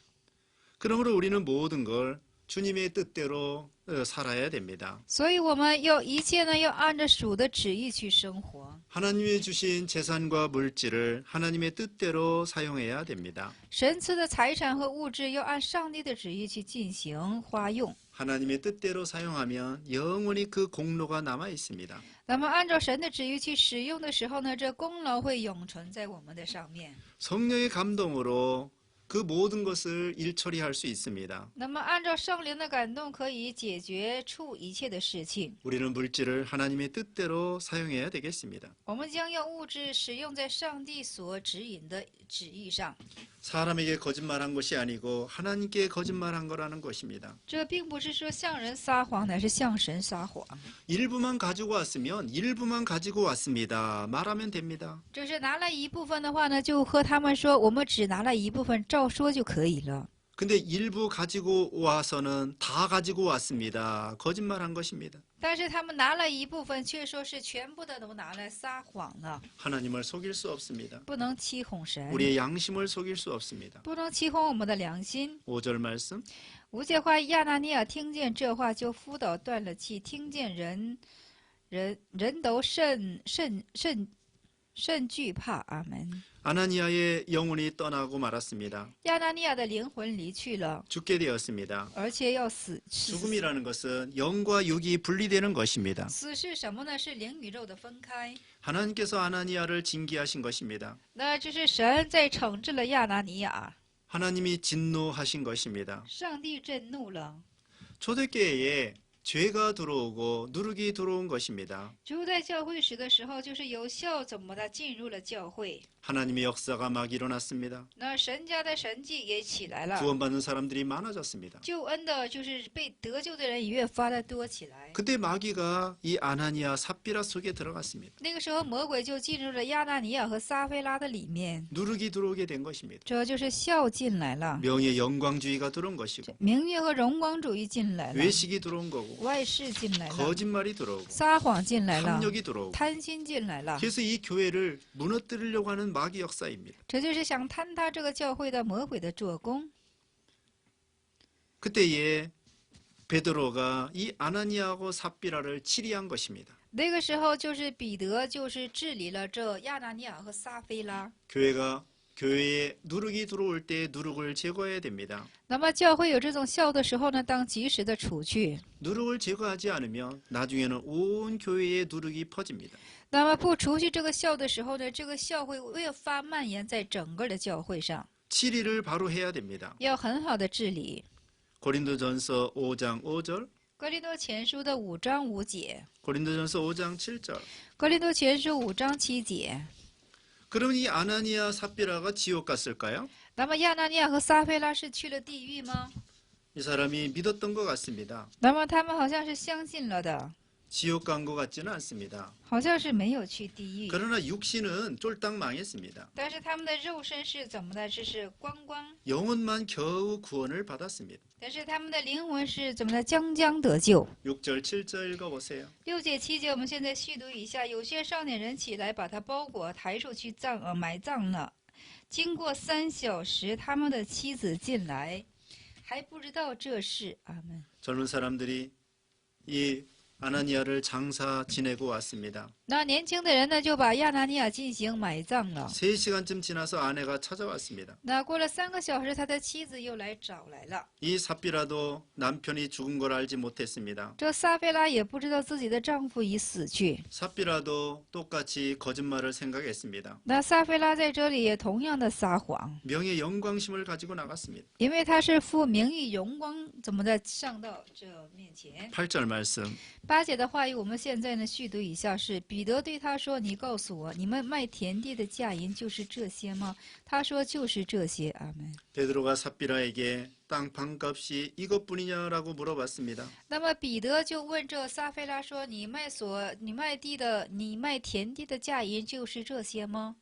그러므로 우리는 모든 걸 주님의 뜻대로 살아야 됩니다. 所以我们要一切呢，要按照主的旨意去生活。 하나님이 주신 재산과 물질을 하나님의 뜻대로 사용해야 됩니다. 神赐的财产和物质要按上帝的旨意去进行花用。 하나님의 뜻대로 사용하면 영원히 그 공로가 남아 있습니다. 那么按照神的旨意去使用的时候呢，这功劳会永存在我们的上面。 성령의 감동으로 그 모든 것을 일처리할 수 있습니다. 那么按照圣灵的感动，可以解决处一切的事情。 우리는 물질을 하나님의 뜻대로 사용해야 되겠습니다. 我们将要物质使用在上帝所指引的旨意上。 사람에게 거짓말한 것이 아니고 하나님께 거짓말한 거라는 것입니다. 这并不是说向人撒谎，乃是向神撒谎。 일부만 가지고 왔으면 일부만 가지고 왔습니다. 말하면 됩니다. 就是拿了一部分的话呢，就和他们说，我们只拿了一部分，照说就可以了。 근데 일부 가지고 와서는 다 가지고 왔습니다. 거짓말한 것입니다. 但是他们拿了一部分，却说是全部的都拿来撒谎了， 하나님을 속일 수 없습니다. 不能欺哄神， 우리의 양심을 속일 수 없습니다. 不能欺哄我们的良心。 5절 말씀. 无界话，亚拿尼亚听见这话，就扑倒断了气。听见人都甚惧怕。阿门。 아나니아의 영혼이 떠나고 말았습니다. 亚拿尼亚的灵魂离去了， 죽게 되었습니다. 而且要死。 죽음이라는 것은 영과 육이 분리되는 것입니다. 死是什么呢？是灵与肉的分开。 하나님께서 아나니아를 징계하신 것입니다. 那这是神在惩治了亚拿尼亚， 하나님이 진노하신 것입니다. 上帝震怒了。 초대교회에 죄가 들어오고 누룩이 들어온 것입니다. 主在教会时的时候，就是有效怎么的进入了教会。 하나님의 역사가 막 일어났습니다. 那神家的神迹也起来了， 구원받는 사람들이 많아졌습니다. 救恩的就是被得救的人也越发的多起来。 그때 마귀가 이 아나니아 삽비라 속에 들어갔습니다. 那个时候，魔鬼就进入了亚拿尼亚和撒菲拉的里面， 누룩이 들어오게 된 것입니다. 这就是笑进来了， 명예 영광주의가 들어온 것이고 名誉和荣光主义进来了， 외식이 들어온 거고 外事进来了， 거짓말이 들어오고 撒谎进来了， 탐욕이 들어오고 贪心进来了。 그래서 이 교회를 무너뜨리려고 하는 마귀 역사입니다. 这就是想坍塌这个教会的魔鬼的做工。 그때에 베드로가 이 아나니아하고 삽비라를 치리한 것입니다. 那个时候，就是彼得就是治理了这亚拿尼亚和撒菲拉。 교회에 누룩이 들어올 때 누룩을 제거해야 됩니다. 那么教会有这种笑的时候呢，当及时的除去。 누룩을 제거하지 않으면 나중에는 온 교회에 누룩이 퍼집니다. 那么不除去这个笑的时候呢，这个笑会越发蔓延在整个的教会上， 치리를 바로 해야 됩니다. 要很好的治理。 고린도전서 5장 5절, 格林多前书的5章5节， 고린도전서 5장 7절. 格林多前书5章7节。 그럼 이 아나니아 삽비라가 지옥 갔을까요? 那么亚拿尼亚和撒菲拉是去了地狱吗？ 이 사람이 믿었던 것 같습니다. 那么他们好像是相信了的， 지옥 간 것 같지는 않습니다. 好像是没有去地狱。 그러나 육신은 쫄딱 망했습니다. 但是他们的肉身是怎么的？这是光光。 영혼만 겨우 구원을 받았습니다. 但是他们的灵魂是怎么的？将得救。 6절 7절 읽어보세요. 6节7节，我们现在细读一下。有些少年人起来，把他包裹，抬出去埋葬了。经过3小时，他们的妻子进来，还不知道这事。阿门。 젊은 사람들이 이 아나니아를 장사 지내고 왔습니다. 那年轻的人呢，就把亚拿尼亚进行埋葬了。 3시간쯤 지나서 아내가 찾아왔습니다. 那过了3个小时，他的妻子又来找来了。 이 삽비라도 남편이 죽은 걸 알지 못했습니다. 这撒菲拉也不知道自己的丈夫已死去。 삽비라도 똑같이 거짓말을 생각했습니다. 那撒菲拉在这里也同样的撒谎， 명예 영광심을 가지고 나갔습니다. 因为他是负名誉荣光，怎么的上到这面前。 8절 말씀. 8节的话语，我们现在呢续读一下是：彼得对他说：“你告诉我，你们卖田地的价银就是这些吗？”他说：“就是这些。”阿门。 베드로가 삽비라에게 땅 반값이 이것뿐이냐라고 물어봤습니다. 那么彼得就问这撒菲拉说：“你卖田地的价银就是这些吗？”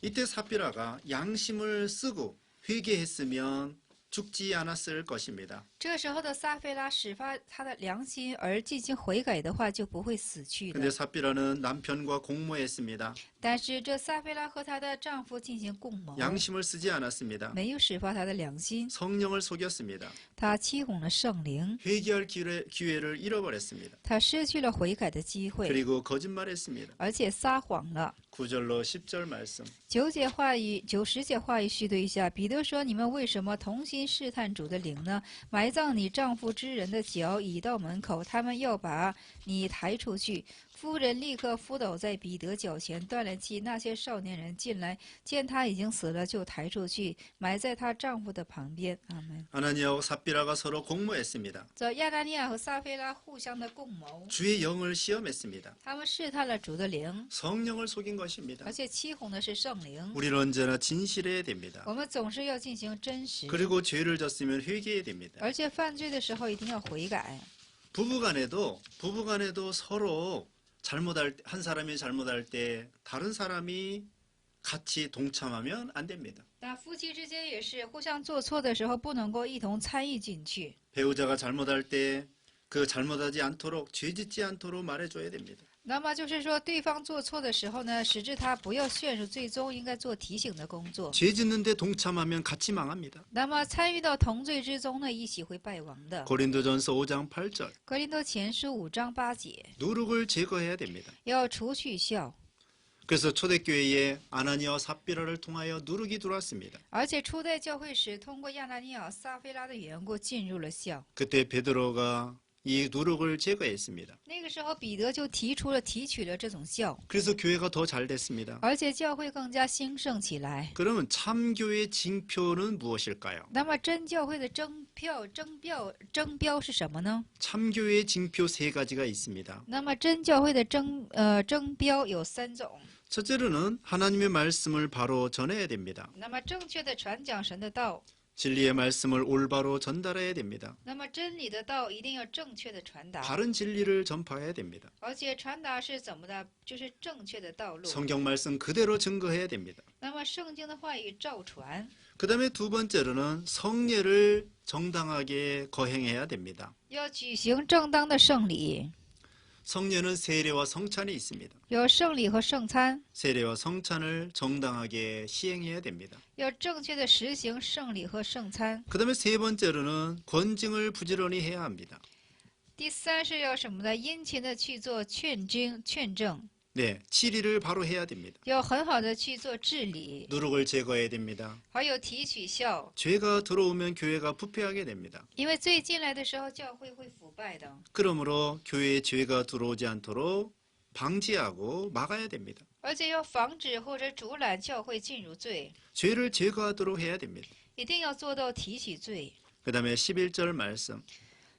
이때 삽비라가 양심을 쓰고 회개했으면 죽지 않았을 것입니다. 这时候的撒菲拉始发他的良心而进行悔改的话，就不会死去 근데 的。 삽비라는 남편과 공모했습니다. 但是这撒菲拉和她的丈夫进行共谋， 양심을 쓰지 않았습니다. 没有始发她的良心， 성령을 속였습니다. 她欺哄了圣灵， 회개할 기회를 잃어버렸습니다. 她失去了悔改的机会， 그리고 거짓말했습니다. 而且撒谎了。 9절로 10절 말씀. 9节话语、90节话语续对一下。彼得说：“你们为什么同心试探主的灵呢？埋葬你丈夫之人的脚已到门口，他们要把你抬出去。”夫人立刻伏倒在彼得脚前，断了气。那些少年人进来，见他已经死了，就抬出去，埋在她丈夫的旁边。阿门。 아나니아와 삽비라가 서로 공모했습니다. 这亚拿尼亚和撒菲拉互相的共谋， 주의 영을 시험했습니다. 他们试探了主的灵， 성령을 속인 것입니다. 而且欺哄的是圣灵。 우리는 언제나 진실해야 됩니다. 我们总是要进行真实， 그리고 죄를 졌으면 회개해야 됩니다. 而且犯罪的时候一定要悔改。 부부간에도 서로 한 사람이 잘못할 때 다른 사람이 같이 동참하면 안 됩니다. 那夫妻之间也是互相做错的时候，不能够一同参与进去。 배우자가 잘못할 때 그 잘못하지 않도록 죄짓지 않도록 말해줘야 됩니다. 那么就是说，对方做错的时候呢，使之他不要陷入最终，应该做提醒的工作。 죄짓는데 동참하면 같이 망합니다. 那么参与到同罪之中呢，一起会败亡的。 고린도전서 5장 8절. 格林多前书5章8节， 누룩을 제거해야 됩니다. 要除去酵。 그래서 초대교회에 아나니아와 삽비라를 통하여 누룩이 들어왔습니다. 而且初代教会时，通过亚拿尼亚、撒菲拉的缘故，进入了酵。 그때 베드로가 이 누룩을 제거했습니다. 那个时候，彼得就提取了这种酵， 그래서 교회가 더 잘 됐습니다. 而且教会更加兴盛起来。 그러면 참교의 징표는 무엇일까요? 那么真教会的征标是什么呢？ 참교의 징표 세 가지가 있습니다. 那么真教会的征标有3种。 첫째로는 하나님의 말씀을 바로 전해야 됩니다. 那么正确的传讲神的道， 진리의 말씀을 올바로 전달해야 됩니다. 那么真理的道一定要正确的传达， 바른 진리를 전파해야 됩니다. 而且传达是怎么的？就是正确的道路。 성경 말씀 그대로 증거해야 됩니다. 那么圣经的话语照传， 그 다음에 두 번째로는 성례를 정당하게 거행해야 됩니다. 要举行正当的圣礼， 성례는 세례와 성찬이 있습니다. 有圣礼和圣餐， 세례와 성찬을 정당하게 시행해야 됩니다. 要正确的实行圣礼和圣餐。 그 다음에 세 번째로는 권징을 부지런히 해야 합니다. 第3是要什么呢？殷勤的去做劝正， 네, 치리를 바로 해야 됩니다. 要很好的去做治理， 누룩을 제거해야 됩니다. 还有提取酵。 죄가 들어오면 교회가 부패하게 됩니다. 因为罪进来的时候，教会会腐败的， 그러므로 교회에 죄가 들어오지 않도록 방지하고 막아야 됩니다. 而且要防止或者阻拦教会进入罪， 죄를 제거하도록 해야 됩니다. 一定要做到提起罪。 그 다음에 11절 말씀.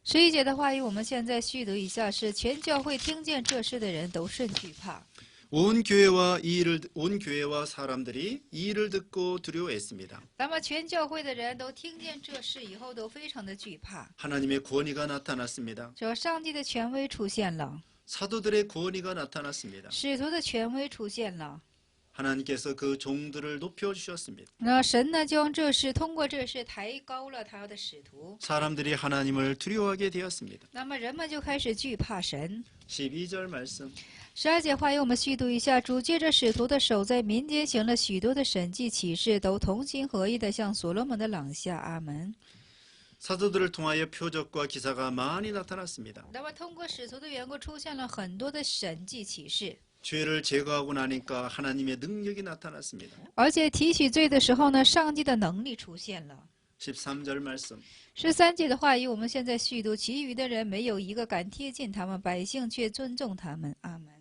11节的话语，我们现在续读一下：是全教会听见这事的人都甚惧怕。 온 교회와 사람들이 이 일을 듣고 두려워했습니다. 那么全教会的人都听见这事以后，都非常的惧怕。 하나님의 구원이가 나타났습니다. 这上帝的权威出现了， 사도들의 구원이가 나타났습니다. 使徒的权威出现了。 하나님께서 그 종들을 높여주셨습니다. 那神呢，将这事通过这事抬高了他的使徒， 사람들이 하나님을 두려워하게 되었습니다. 那么人们就开始惧怕神。 12절 말씀. 12节话语我们续读一下：主借着使徒的手，在民间行了许多的神迹奇事，都同心合意的向所罗门的廊下。阿门。 사도들을 통하여 표적과 기사가 많이 나타났습니다. 那么通过使徒的缘故，出现了很多的神迹奇事。 죄를 제거하고 나니까 하나님의 능력이 나타났습니다. 而且提取罪的时候呢，上帝的能力出现了。 13절 말씀. 13节的话语，我们现在续读：其余的人没有一个敢贴近他们，百姓却尊重他们。阿门。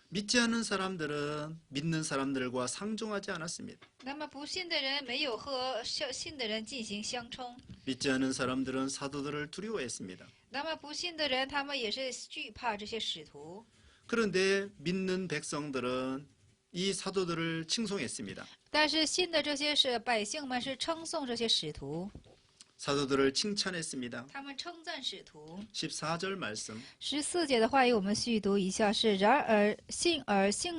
믿지 않는 사람들은 믿는 사람들과 상종하지 않았습니다. 那么不信的人没有和信的人进行相冲。 믿지 않는 사람들은 사도들을 두려워했습니다. 那么不信的人，他们也是惧怕这些使徒。 그런데 믿는 백성들은 이 사도들을 칭송했습니다. 但是信的这些百姓们是称颂这些使徒， 사도들을 칭찬했습니다. 他们称赞使徒。 14절 말씀. 14节的话语我们续读一下：是然而信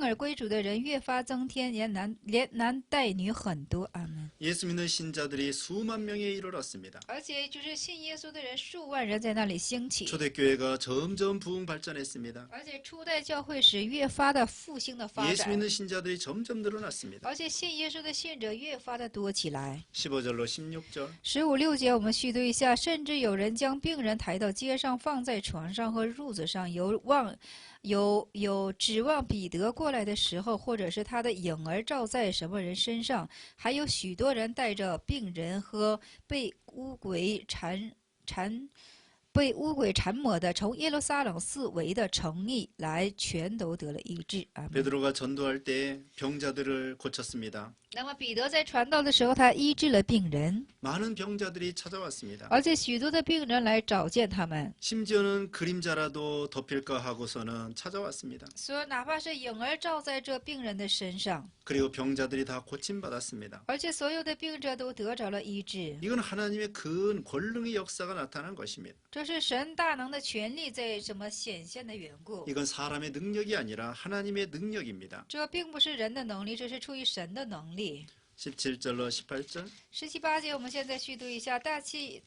而归主的人越发增添，连男带女很多。阿门。 예수 믿는 신자들이 수만 명에 이르렀습니다. 而且就是信耶稣的人数万人在那里兴起， 초대교회가 점점 부흥 발전했습니다. 而且初代教会使越发的复兴的发 예수 展， 믿는 신자들이 점점 늘어났습니다. 而且信耶稣的信者越发的多起来。 15절로 16절 15、16节我们续读一下，甚至有人将病人抬到街上，放在床上和褥子上，有指望彼得过来的时候，或者是他的影儿照在什么人身上，还有许多人带着病人和被污鬼缠抹的，从耶路撒冷四围的城邑来，全都得了医治。阿门。 베드로가 전도할 때 병자들을 고쳤습니다. 那么彼得在传道的时候，他医治了病人， 많은 병자들이 찾아왔습니다. 而且许多的病人来找见他们。 심지어는 그림자라도 덮일까 하고서는 찾아왔습니다. 说哪怕是影儿照在这病人的身上， 그리고 병자들이 다 고침받았습니다. 而且所有的病者都得着了医治。 이건 하나님의 큰 권능의 역사가 나타난 것입니다. 这是神大能的权力在什么显现的缘故。 이건 사람의 능력이 아니라 하나님의 능력입니다. 这并不是人的能力，这是出于神的能力。 17절로 18절 17、18节，我们现在续读一下：大祭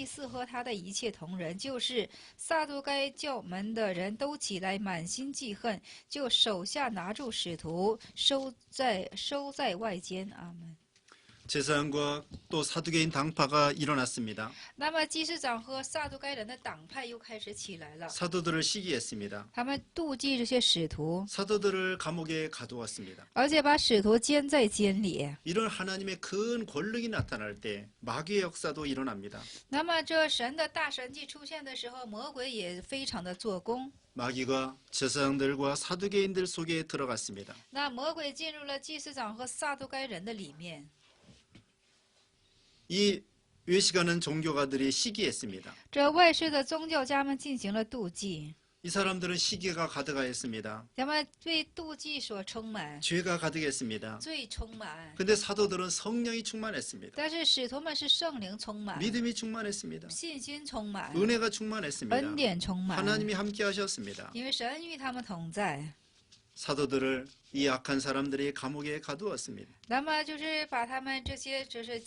司和他的一切同人，就是撒都该教门的人都起来，满心记恨，就手下拿住使徒，收在外间。阿门。 제사장과 또 사두개인 당파가 일어났습니다. 那么祭司长和撒都该人的党派又开始起来了， 사도들을 시기했습니다. 他们妒忌这些使徒， 사도들을 감옥에 가두었습니다. 而且把使徒监在监里。 이런 하나님의 큰 권력이 나타날 때 마귀의 역사도 일어납니다. 那么这神的大神迹出现的时候，魔鬼也非常的做工。 마귀가 제사장들과 사두개인들 속에 들어갔습니다. 那魔鬼进入了祭司长和撒都该人的里面。 이 외식하는 종교가들이 시기했습니다. 这外世的宗教家们进行了妒忌， 이 사람들은 시기가 가득하였습니다. 他们被妒忌所充满， 죄가 가득했습니다. 罪充满。 근데 사도들은 성령이 충만했습니다. 但是使徒们是圣灵充满， 믿음이 충만했습니다. 信心充满， 은혜가 충만했습니다. 恩典充满， 하나님이 함께 하셨습니다. 因为神与他们同在。 사도들을 이 악한 사람들이 감옥에 가두었습니다. 那么就是把他们这些就是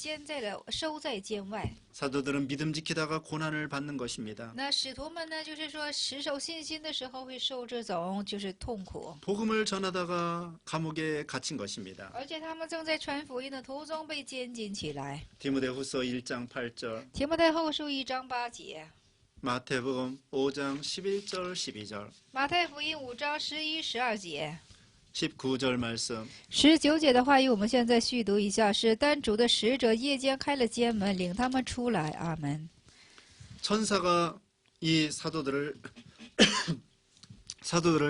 收在监外。 사도들은 믿음 지키다가 고난을 받는 것입니다. 那使徒们呢，就是说持守信心的时候会受这种就是痛苦， 복음을 전하다가 감옥에 갇힌 것입니다. 而且他们正在传福音的途中被监禁起来。 디모데후서 1장 8절, 提摩太后书1章8节， 마태복음 5장 11절 12절, 马太福音5章11、12节。 19절 말씀 19节的话语，我们现在续读一下：是但主的使者夜间开了监门，领他们出来。阿门。 천사가 이 사도들을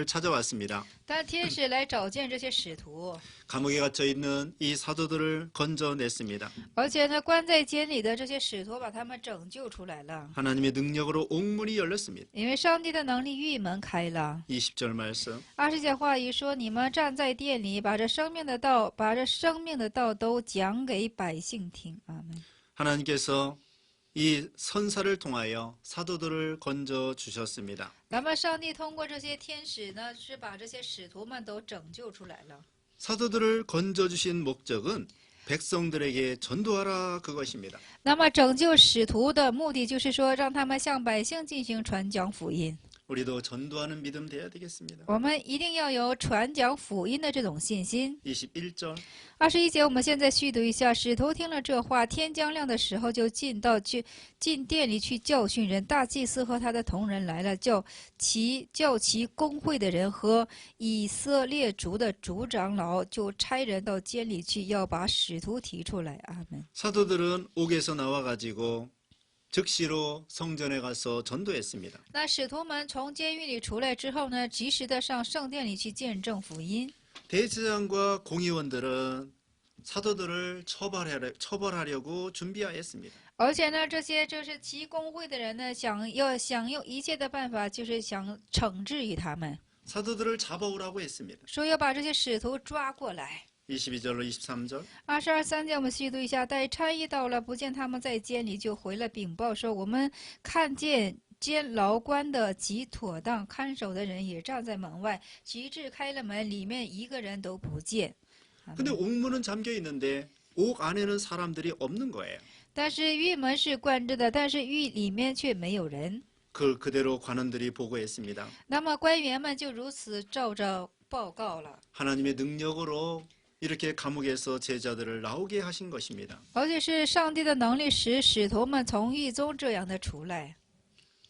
찾아왔습니다. 但天使来找见这些使徒， 감옥에 갇혀 있는 이 사도들을 건져냈습니다. 而且呢，关在监里的这些使徒把他们拯救出来了， 하나님의 능력으로 옥문이 열렸습니다. 因为上帝的能力狱门开了。 20절 말씀 20节话语说：“你们站在殿里，把这生命的道都讲给百姓听。”阿门。 하나님께서 이 선사를 통하여 사도들을 건져 주셨습니다. 那么上帝通过这些天使呢，是把这些使徒们都拯救出来了。 사도들을 건져 주신 목적은 백성들에게 전도하라 그것입니다. 那么拯救使徒的目的就是说，让他们向百姓进行传讲福音。 우리도 전도하는 믿음 돼야 되겠습니다. 我们一定要有传讲福音的这种信心。 21절 21节，我们现在续读一下：使徒听了这话，天将亮的时候，就进殿里去教训人。大祭司和他的同人来了，叫其公会的人和以色列族的族长老，就差人到监里去，要把使徒提出来。阿门。 사도들은 옥에서 나와 가지고 즉시로 성전에 가서 전도했습니다. 那使徒们从监狱里出来之后呢，及时的上圣殿里去见证福音。 대제사장과 공의원들은 사도들을 처벌하려고 준비하였습니다. 而且呢，这些就是其公会的人呢，想用一切的办法，就是想惩治于他们， 사도들을 잡아오라고 했습니다. 说要把这些使徒抓过来。 22절로 23절 22、3节，我们细读一下。待差役到了，不见他们在监里，就回来禀报说：“我们看见监牢关的极妥当，看守的人也站在门外，直至开了门，里面一个人都不见。” 근데 옥문은 잠겨 있는데 옥 안에는 사람들이 없는 거예요. 但是狱门是关着的，但是狱里面却没有人。 그걸 그대로 관원들이 보고했습니다. 那么官员们就如此照着报告了， 하나님의 능력으로 이렇게 감옥에서 제자들을 나오게 하신 것입니다. 而且是上帝的能力使使徒们从狱中这样的出来。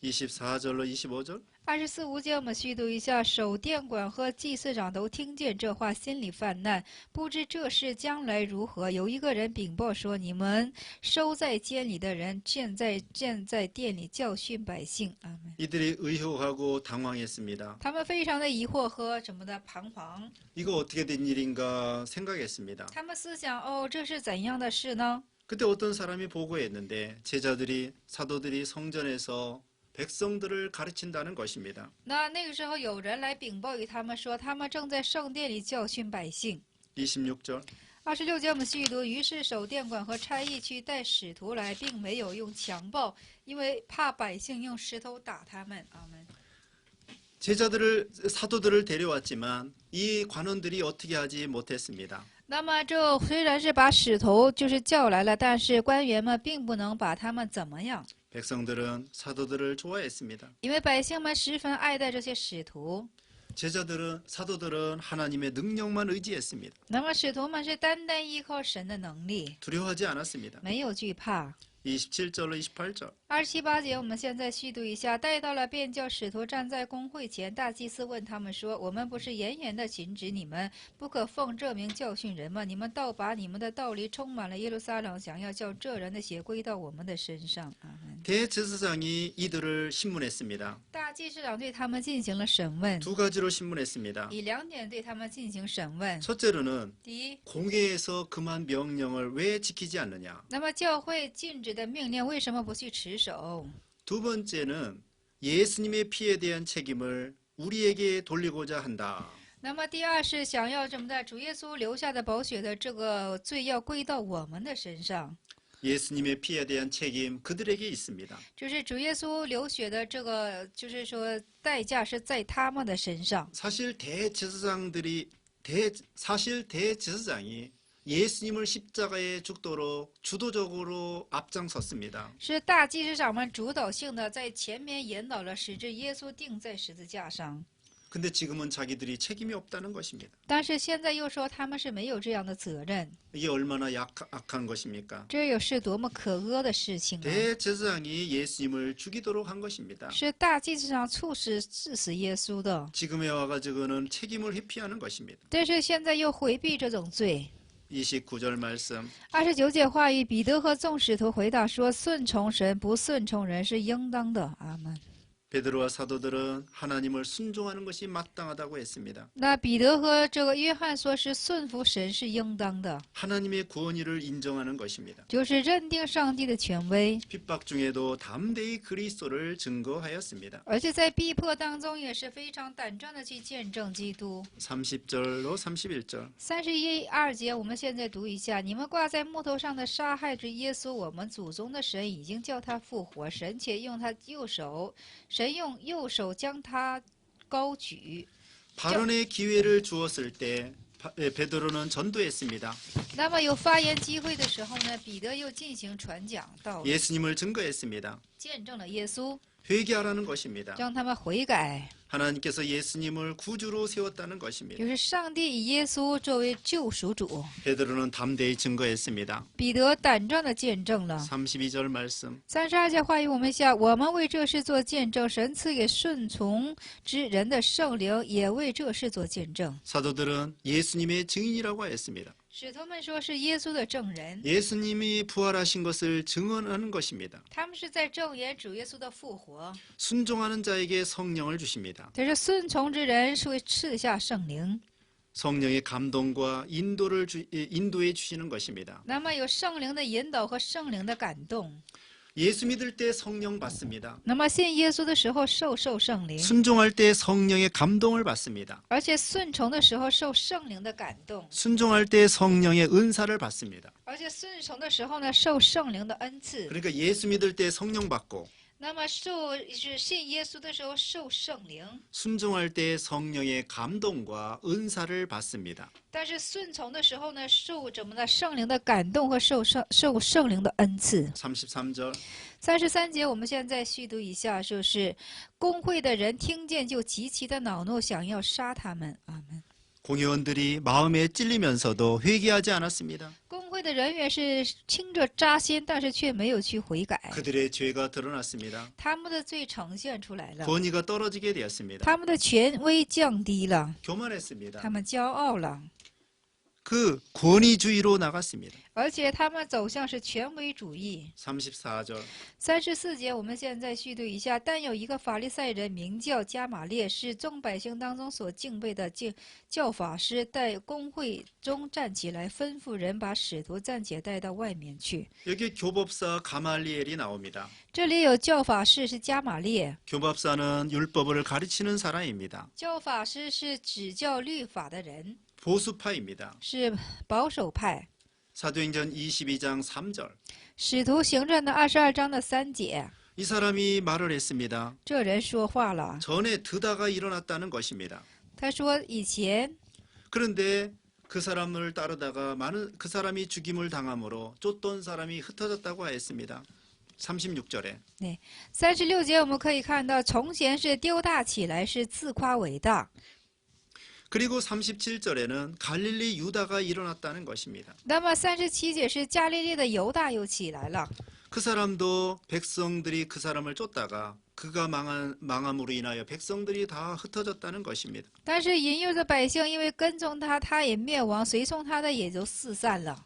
24절로 25절 24、5节我们虚读一下，守殿管和祭司长都听见这话，心里犯难，不知这事将来如何。有一个人禀报说：“你们收在监里的人，现在殿里教训百姓。”阿门。 이들이 의혹하고 당황했습니다. 他们非常的疑惑和什么的彷徨， 이거 어떻게 된 일인가 생각했습니다. 他们思想：哦，这是怎样的事呢？ 그때 어떤 사람이 보고했는데 제자들이 사도들이 성전에서 백성들을 가르친다는 것입니다. 那个时候有人来禀报于他们说，他们正在圣殿里教训百姓。 26절 26节我们细读，于是守殿管和差役去带使徒来，并没有用强暴，因为怕百姓用石头打他们。阿门。 사도들을 데려왔지만 이 관원들이 어떻게 하지 못했습니다. 那么这虽然是把使徒就是叫来了，但是官员们并不能把他们怎么样， 백성들은 사도들을 좋아했습니다. 因为百姓们十分爱戴这些使徒。 사도들은 하나님의 능력만 의지했습니다. 那么使徒们是单单依靠神的能力， 두려워하지 않았습니다. 没有惧怕。 27절로 28절 27、28节，我们现在细读一下。带到了，便叫使徒站在公会前。大祭司问他们说：“我们不是严严的禁止你们不可奉这名教训人吗？你们倒把你们的道理充满了耶路撒冷，想要叫这人的血归到我们的身上。”阿门。 대제사장이 이들을 신문했습니다. 大祭司长对他们进行了审问， 두 가지로 신문했습니다. 以2点对他们进行审问。 첫째로는 第一， 공회에서 금한 명령을 왜 지키지 않느냐. 那么教会禁止的命令为什么不去持守？ 두 번째는 예수님의 피에 대한 책임을 우리에게 돌리고자 한다. 那么第二是想要怎么的？主耶稣留下的宝血的这个罪要归到我们的身上。 예수님의 피에 대한 책임 그들에게 있습니다. 就是主耶稣流血的这个，就是说代价是在他们的身上。 사실 대제사장이 예수님을 십자가에 죽도록 주도적으로 앞장섰습니다. 是大祭司长们主导性的在前面引导了，使至耶稣钉在十字架上。 근데 지금은 자기들이 책임이 없다는 것입니다. 但是现在又说他们是没有这样的责任， 이게 얼마나 악한 것입니까? 这又是多么可恶的事情啊！ 대제사장이 예수님을 죽이도록 한 것입니다. 是大祭司长促使致死耶稣的， 지금에 와가지고는 책임을 회피하는 것입니다. 但是现在又回避这种罪。 29절 말씀 29节话语，彼得和众使徒回答说：“顺从神，不顺从人是应当的。”阿门。 베드로와 사도들은 하나님을 순종하는 것이 마땅하다고 했습니다. 那彼得和这个约翰说是顺服神是应当的， 하나님의 구원의를 인정하는 것입니다. 就是认定上帝的权威， 핍박 중에도 담대히 그리스도를 증거하였습니다. 而且在逼迫当中也是非常胆战的去见证基督。 30절로 31절 31、2节，我们现在读一下：你们挂在木头上的杀害之耶稣，我们祖宗的神已经叫他复活，神且用他右手。 神用右手将他高举。 발언의 기회를 주었을 때 베드로는 전도했습니다. 那么有发言机会的时候呢，彼得又进行传讲道理， 예수님을 증거했습니다. 见证了耶稣， 회개하라는 것입니다. 让他们悔改。 하나님께서 예수님을 구주로 세웠다는 것입니다. 就是上帝以耶稣作为救赎主， 베드로는 담대히 증거했습니다. 彼得胆战的见证了。 32절 말씀 32节话语我们下，我们为这事做见证，神赐给顺从之人的圣灵也为这事做见证。 사도들은 예수님의 증인이라고 하였습니다. 使徒们说是耶稣的证人， 예수님이 부활하신 것을 증언하는 것입니다. 他们是在证言主耶稣的复活。 순종하는 자에게 성령을 주십니다. 这是顺从之人是会赐下圣灵， 성령의 감동과 인도해 주시는 것입니다. 那么有圣灵的引导和圣灵的感动。 예수 믿을 때 성령 받습니다. 那么信耶稣的时候受圣灵， 순종할 때 성령의 감동을 받습니다. 而且顺从的时候受圣灵的感动， 순종할 때 성령의 은사를 받습니다. 而且顺从的时候呢受圣灵的恩赐。 그러니까 예수 믿을 때 성령 받고 那么是信耶稣的时候受圣灵， 순종할 때 성령의 감동과 은사를 받습니다. 但是顺从的时候呢，受怎么呢？圣灵的感动和受圣灵的恩赐。 33절 33节，我们现在续读一下，就是公会的人听见就极其的恼怒，想要杀他们。阿门。 공회원들이 마음에 찔리면서도 회개하지 않았습니다. 公会的人员是听着扎心，但是却没有去悔改， 그들의 죄가 드러났습니다. 他们的罪呈现出来了， 권위가 떨어지게 되었습니다. 他们的权威降低了， 교만했습니다. 他们骄傲了， 그 권위주의로 나갔습니다. 而且他们走向是权威主义。 34절 34节，我们现在续读一下。但有一个法利赛人名叫加玛列，是众百姓当中所敬畏的教法师，在公会中站起来，吩咐人把使徒暂且带到外面去。 여기 교법사 가말리엘이 나옵니다. 这里有教法师是加玛列， 교법사는 율법을 가르치는 사람입니다. 教法师是指教律法的人， 보수파입니다. 是保守派。 사도행전 22장 3절 使徒行传的22章的3节， 이 사람이 말을 했습니다. 这人说话了， 전에 드다가 일어났다는 것입니다. 他说以前 그런데 그 사람을 따르다가 그 사람이 죽임을 당함으로 쫓던 사람이 흩어졌다고 하였습니다. 36절에 36节我们可以看到，从前是丢大起来，是自夸伟大。 그리고 37절에는 갈릴리 유다가 일어났다는 것입니다. 那么37节是加利利的犹大又起来了， 그 사람도 백성들이 그 사람을 쫓다가 그가 망함으로 인하여 백성들이 다 흩어졌다는 것입니다. 但是引诱的百姓因为跟从他，他也灭亡，随从他的也就四散了。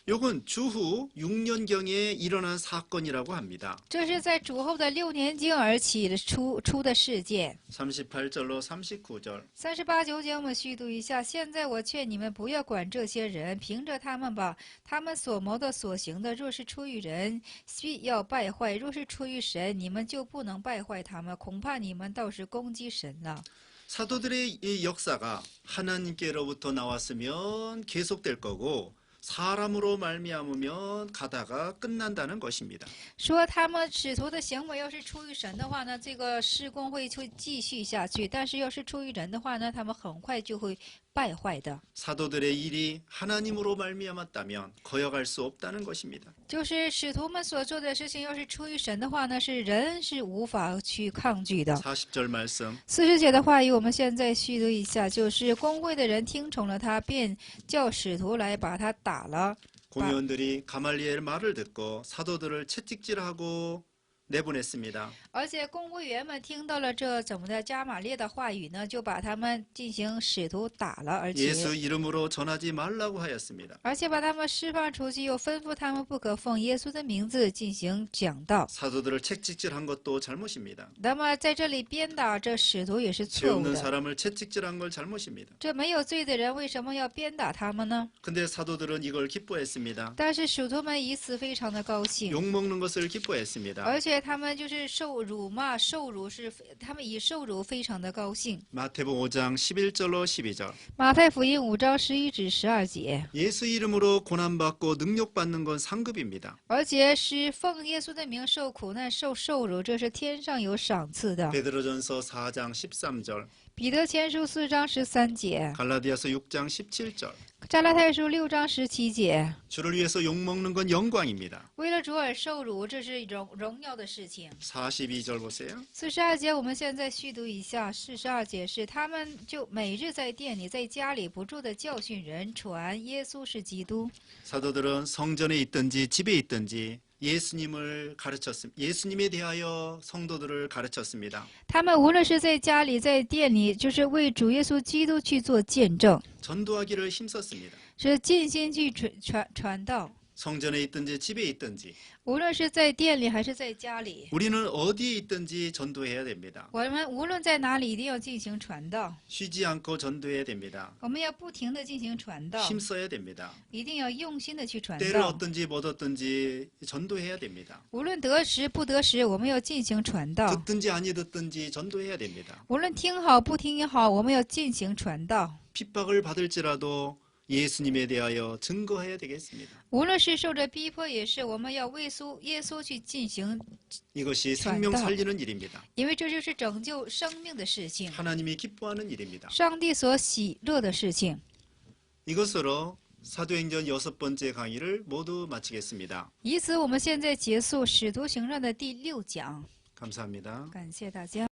이건 주후 6년경에 일어난 사건이라고 합니다. 这是在主后的6年经而起的出的事件。 38절로 39절 38、9节我们续读一下。现在我劝你们不要管这些人，凭着他们吧，他们所谋的所行的，若是出于人，必要败坏；若是出于神，你们就不能败坏他们。恐怕你们倒是攻击神了。 사도들의 이 역사가 하나님께로부터 나왔으면 계속될 거고 사람으로 말미암으면 가다가 끝난다는 것입니다. 说他们使徒的行为要是出于神的话呢，这个施工会继续下去；但是要是出于人的话呢，他们很快就会败坏的。 사도들의 일이 하나님으로 말미암았다면 거역할 수 없다는 것입니다. 就是使徒们所做的事情，要是出于神的话呢，是人是无法去抗拒的。 40절 말씀 40节的话语，我们现在续读一下，就是公会的人听从了他，便叫使徒来把他打了。 공회원들이 가말리엘 말을 듣고 사도들을 채찍질하고 내보냈습니다. 而且公会员们听到了这怎么的加玛列的话语呢，就把他们进行使徒打了，而 예수 이름으로 전하지 말라고 하였습니다. 且把他们释放出去，又吩咐他们不可奉耶稣的名字进行讲道。 사도들을 채찍질한 것도 잘못입니다. 那么在这里鞭打这使徒也是 죄 错误 없는 的。 사람을 채찍질한 걸 잘못입니다. 这没有罪的人为什么要鞭打他们呢？ 근데 사도들은 이걸 기뻐했습니다. 但是使徒们以此非常的高兴， 욕먹는 것을 기뻐했습니다. 而且他们就是受辱骂，受辱是他们以受辱非常的高兴。 마태복음 5장 11절로 12절 马太福音5章11至12节， 예수 이름으로 고난받고 능욕받는 건 상급입니다. 而且是奉耶稣的名受苦难、受辱，这是天上有赏赐的。 베드로전서 4장 13절 彼得前书4章13节， 갈라디아서 6장 17절 加拉太书6章17节， 주를 위해서 욕먹는 건 영광입니다. 为了主而受辱，这是荣耀的事情。 42절 보세요. 42节，我们现在续读一下。42节是他们就每日在店里、在家里不住的教训人，传耶稣是基督。 사도들은 성전에 있든지 집에 있든지 예수님에 대하여 성도들을 가르쳤습니다. 他们无论是在家里、在店里，就是为主耶稣基督去做见证， 전도하기를 힘썼습니다. 是尽心去传道。 성전에 있든지 집에 있든지 无论是在店里还是在家里， 우리는 어디에 있든지 전도해야 됩니다. 我们无论在哪里，一定要进行传道。 쉬지 않고 전도해야 됩니다. 我们要不停的进行传道， 힘써야 됩니다. 一定要用心的去传 때를 道。 얻든지 못 얻든지 전도해야 됩니다. 无论得时不得时，我们要进行传道。 듣든지 아니 듣든지 전도해야 됩니다. 无论听好不听好，我们要进行传道。 핍박을 받을지라도 예수님에 대하여 증거해야 되겠습니다. 无论是受着逼迫，也是我们要为耶稣去进行， 이것이 생명 살리는 일입니다. 因为这就是拯救生命的事情， 하나님이 기뻐하는 일입니다. 上帝所喜乐的事情。 이것으로 사도행전 6번째 강의를 모두 마치겠습니다. 以此，我们现在结束《使徒行传》的第6讲。 감사합니다. 感谢大家。